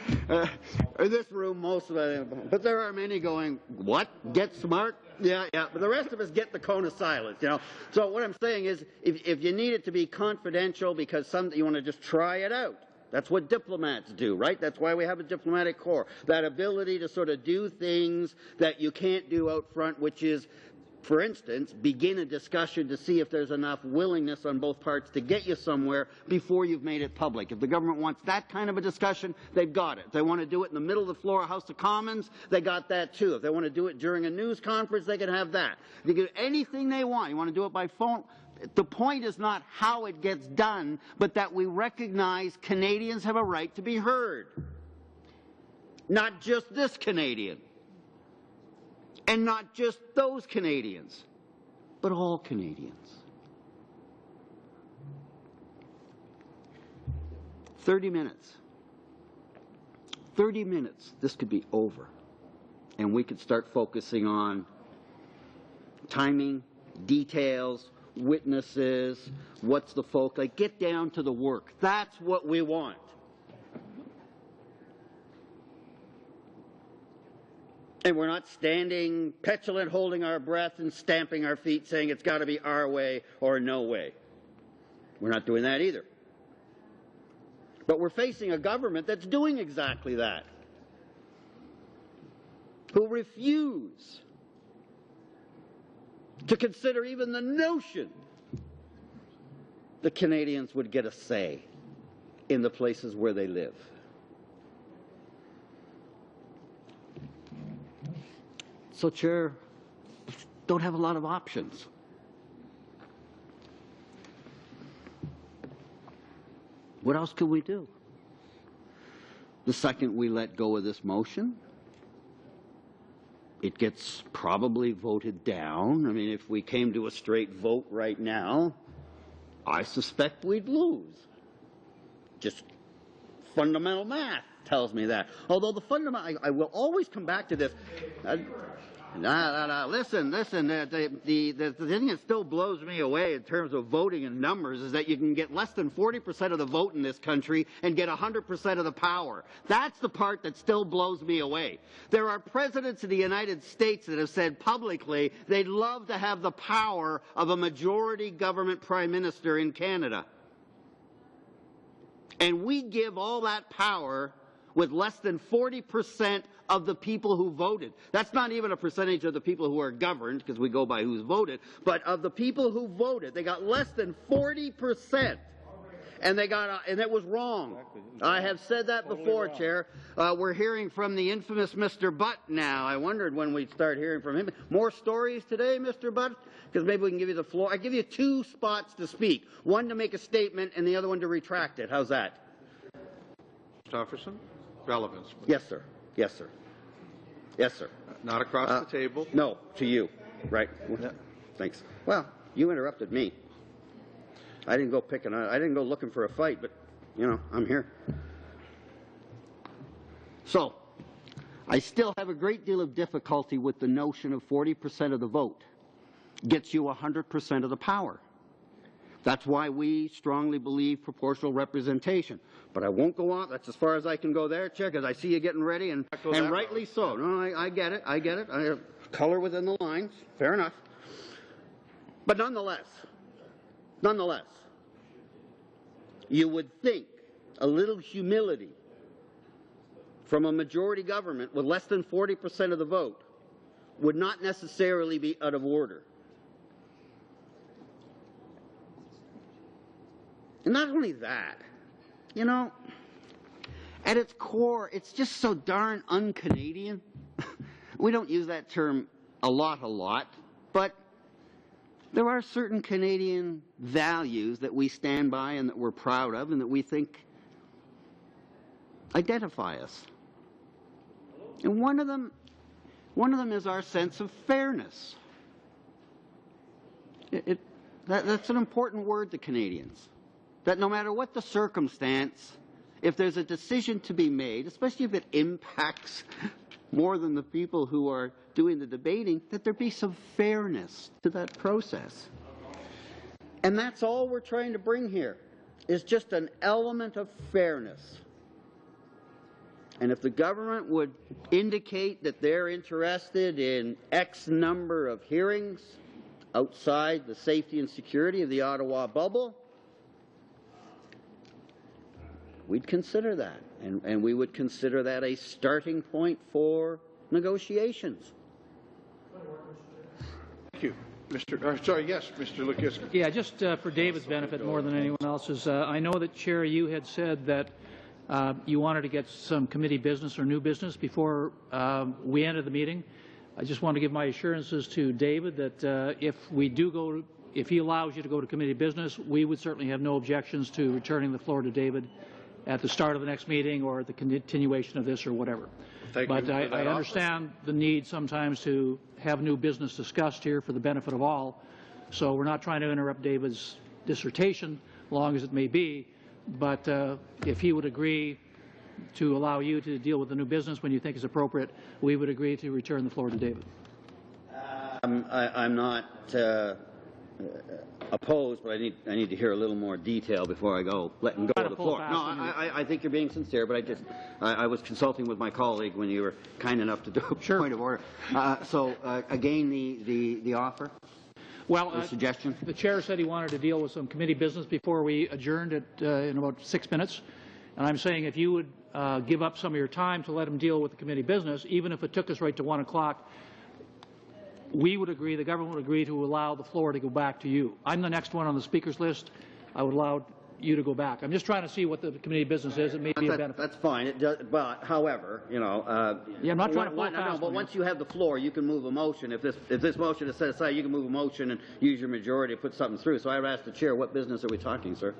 In this room, most of it, but there are many going, what? Get smart? Yeah, but the rest of us get the cone of silence, So what I'm saying is, if you need it to be confidential because you want to just try it out, that's what diplomats do, right? That's why we have a diplomatic corps. That ability to sort of do things that you can't do out front, which is for instance, begin a discussion to see if there's enough willingness on both parts to get you somewhere before you've made it public. If the government wants that kind of a discussion, they've got it. If they want to do it in the middle of the floor of House of Commons, they got that too. If they want to do it during a news conference, they can have that. They can do anything they want. You want to do it by phone? The point is not how it gets done, but that we recognize Canadians have a right to be heard. Not just this Canadian. And not just those Canadians, but all Canadians. 30 minutes. 30 minutes, this could be over. And we could start focusing on timing, details, witnesses, what's the focus. Like, get down to the work. That's what we want. And we're not standing petulant, holding our breath and stamping our feet saying it's got to be our way or no way. We're not doing that either. But we're facing a government that's doing exactly that, who refuse to consider even the notion that Canadians would get a say in the places where they live. So, Chair, don't have a lot of options. What else could we do? The second we let go of this motion, it gets probably voted down. I mean, if we came to a straight vote right now, I suspect we'd lose. Just fundamental math tells me that. Although the fundamental, I will always come back to this. Listen, the thing that still blows me away in terms of voting and numbers is that you can get less than 40% of the vote in this country and get 100% of the power. That's the part that still blows me away. There are presidents of the United States that have said publicly they'd love to have the power of a majority government prime minister in Canada. And we give all that power with less than 40% of the people who voted. That's not even a percentage of the people who are governed, because we go by who's voted, but of the people who voted, they got less than 40%. And and it was wrong. I have said that before, Chair. We're hearing from the infamous Mr. Butt now. I wondered when we'd start hearing from him. More stories today, Mr. Butt? Because maybe we can give you the floor. I give you 2 spots to speak. One to make a statement and the other one to retract it. How's that? Christopherson? Relevance. Yes, sir. Yes, sir. Yes, sir. Not across the table. No, to you. Right. Yeah. Thanks. Well, you interrupted me. I didn't go looking for a fight, but, you know, I'm here. So, I still have a great deal of difficulty with the notion of 40% of the vote gets you 100% of the power. That's why we strongly believe proportional representation. But I won't go on. That's as far as I can go there, Chair, because I see you getting ready, and rightly so. No, I get it. I get it. I have color within the lines. Fair enough. But nonetheless, you would think a little humility from a majority government with less than 40% of the vote would not necessarily be out of order. And not only that, you know, at its core, it's just so darn un-Canadian. We don't use that term a lot, but there are certain Canadian values that we stand by and that we're proud of and that we think identify us. And one of them is our sense of fairness. That's an important word to Canadians. That no matter what the circumstance, if there's a decision to be made, especially if it impacts more than the people who are doing the debating, that there be some fairness to that process. And that's all we're trying to bring here, is just an element of fairness. And if the government would indicate that they're interested in X number of hearings outside the safety and security of the Ottawa bubble, we'd consider that, and we would consider that a starting point for negotiations. Thank you. Sorry, yes, Mr. Lukiski. Yeah, just for David's benefit more than anyone else's, I know that, Chair, you had said that you wanted to get some committee business or new business before we ended the meeting. I just want to give my assurances to David that if he allows you to go to committee business, we would certainly have no objections to returning the floor to David at the start of the next meeting or at the continuation of this or whatever. But I understand the need sometimes to have new business discussed here for the benefit of all. So we're not trying to interrupt David's dissertation, long as it may be. But if he would agree to allow you to deal with the new business when you think is appropriate, we would agree to return the floor to David. I'm not opposed, but I need to hear a little more detail before I go letting go of the floor. No, I think you're being sincere, but I was consulting with my colleague when you were kind enough to do a point of order. Again, the offer. Well, the suggestion. The chair said he wanted to deal with some committee business before we adjourned in about 6 minutes, and I'm saying if you would give up some of your time to let him deal with the committee business, even if it took us right to 1 o'clock. We would agree, the government would agree to allow the floor to go back to you. I'm the next one on the speaker's list. I would allow you to go back. I'm just trying to see what the committee business is. It may be a benefit. That's fine. It does, but however, you know. Yeah, I'm not trying to flow fast. No, but once you have the floor, you can move a motion. If this motion is set aside, you can move a motion and use your majority to put something through. So I would ask the chair, what business are we talking, sir?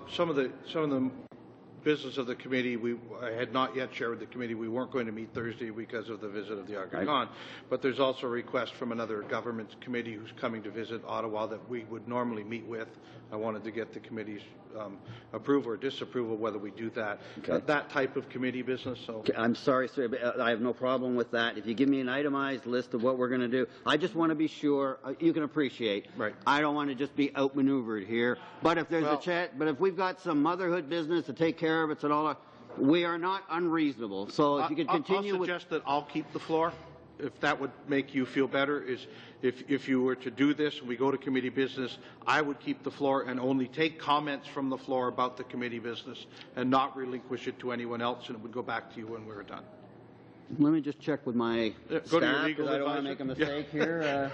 Some of the business of the committee, I had not yet shared with the committee. We weren't going to meet Thursday because of the visit of the Aga Khan, but there's also a request from another government committee who's coming to visit Ottawa that we would normally meet with. I wanted to get the committee's approval or disapproval whether we do that. That type of committee business. So I'm sorry, sir, but I have no problem with that. If you give me an itemized list of what we're going to do, I just want to be sure. You can appreciate. Right. I don't want to just be outmaneuvered here. But if there's but if we've got some motherhood business to take care of, it's and all that, we are not unreasonable. So if you could continue. I'll suggest that I'll keep the floor. If that would make you feel better, is if you were to do this and we go to committee business, I would keep the floor and only take comments from the floor about the committee business and not relinquish it to anyone else, and it would go back to you when we were done. Let me just check with my staff because I don't want to make a mistake here.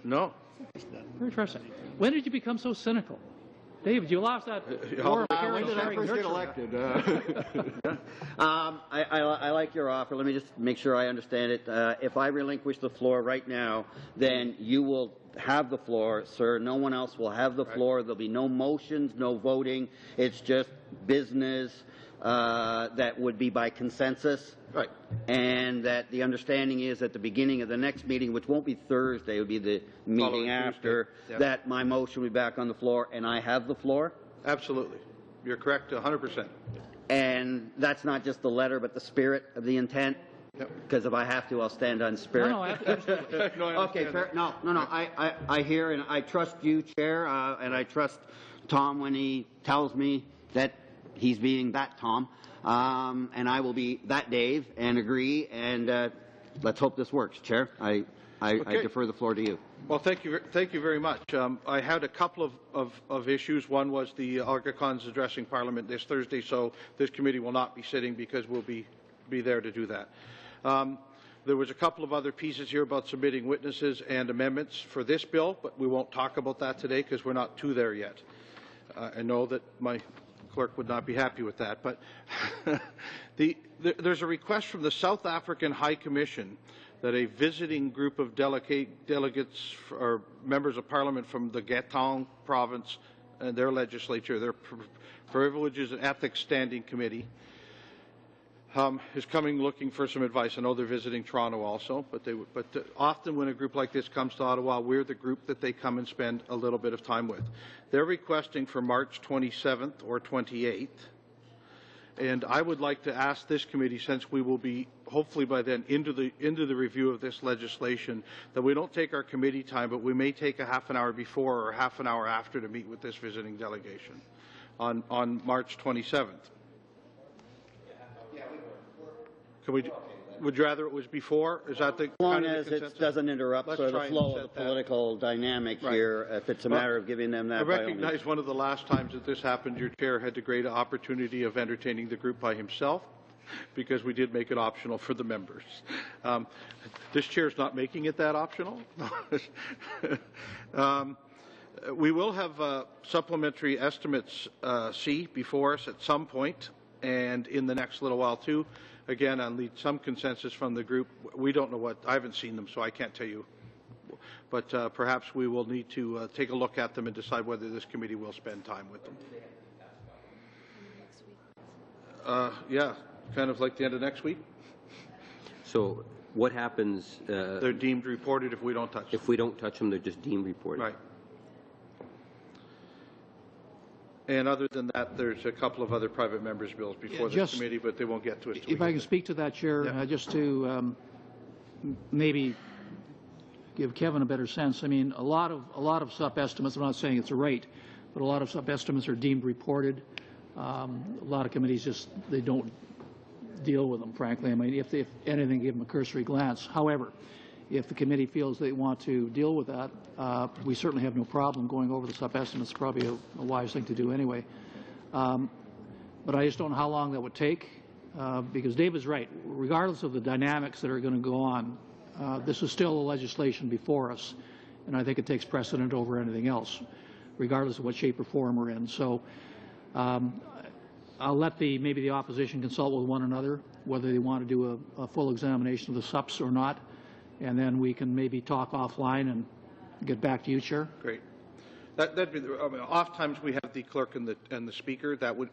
No. Very frustrating. When did you become so cynical? David, you lost that. When did I first get elected? I like your offer. Let me just make sure I understand it. If I relinquish the floor right now, then you will have the floor, sir. No one else will have the floor. There'll be no motions, no voting. It's just business that would be by consensus. Right. And that the understanding is at the beginning of the next meeting, which won't be Thursday, it will be the meeting after, that my motion will be back on the floor and I have the floor? Absolutely. You're correct 100%. And that's not just the letter, but the spirit of the intent? Because if I have to, I'll stand on spirit. No, absolutely. No, okay, fair. No. I hear and I trust you, Chair, and I trust Tom when he tells me that he's being that Tom. And I will be that Dave and agree, and let's hope this works, Chair. I defer the floor to you. Well, thank you very much. I had a couple of issues. One was the Aga Khan's addressing Parliament this Thursday, so this committee will not be sitting because we'll be there to do that. There was a couple of other pieces here about submitting witnesses and amendments for this bill, but we won't talk about that today because we're not to there yet. I know that my clerk would not be happy with that, but there's a request from the South African High Commission that a visiting group of delegates or members of Parliament from the Gauteng province and their legislature, their Privileges and Ethics Standing Committee, is coming looking for some advice. I know they're visiting Toronto also, but often when a group like this comes to Ottawa, we're the group that they come and spend a little bit of time with. They're requesting for March 27th or 28th, and I would like to ask this committee, since we will be hopefully by then into the review of this legislation, that we don't take our committee time, but we may take a half an hour before or half an hour after to meet with this visiting delegation on March 27th. Would you rather it was before? Is that the as long as it doesn't interrupt the flow of the political dynamic here? If it's a matter of giving them that. I recognize one of the last times that this happened, your chair had the great opportunity of entertaining the group by himself, because we did make it optional for the members. This chair is not making it that optional. We will have supplementary estimates C before us at some point, and in the next little while too. Again, I need some consensus from the group. We don't know what, I haven't seen them, so I can't tell you. But perhaps we will need to take a look at them and decide whether this committee will spend time with them. Yeah, kind of like the end of next week. So what happens? They're deemed reported if we don't touch them. If we don't touch them, they're just deemed reported. Right. And other than that, there's a couple of other private members' bills before this committee, but they won't get to us. If I can speak to that, Chair, just to maybe give Kevin a better sense. I mean, a lot of SUP estimates. I'm not saying it's a rate, but a lot of SUP estimates are deemed reported. A lot of committees just they don't deal with them. Frankly, I mean, if anything, give them a cursory glance. However, if the committee feels they want to deal with that, we certainly have no problem going over the SUP estimates. It's probably a wise thing to do anyway. But I just don't know how long that would take, because David's right. Regardless of the dynamics that are going to go on, this is still a legislation before us, and I think it takes precedent over anything else, regardless of what shape or form we're in. So I'll let maybe the opposition consult with one another whether they want to do a full examination of the SUPs or not, and then we can maybe talk offline and get back to you, Chair. Great. That'd be. I mean, oftentimes we have the clerk and the speaker. That would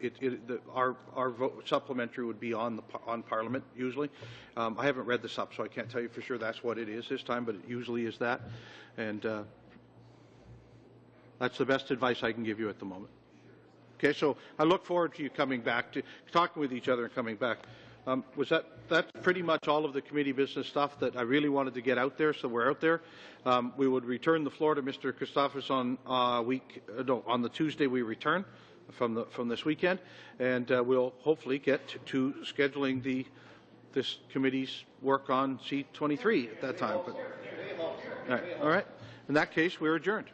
our vote supplementary would be on Parliament usually. I haven't read the SUP, so I can't tell you for sure that's what it is this time, but it usually is that, and that's the best advice I can give you at the moment. Okay, so I look forward to you coming back to talking with each other and coming back. That's pretty much all of the committee business stuff that I really wanted to get out there, so we're out there. We would return the floor to Mr. Christophers on the Tuesday we return from this weekend, and we'll hopefully get to scheduling this committee's work on C23 at that time. But, all right. In that case, we're adjourned.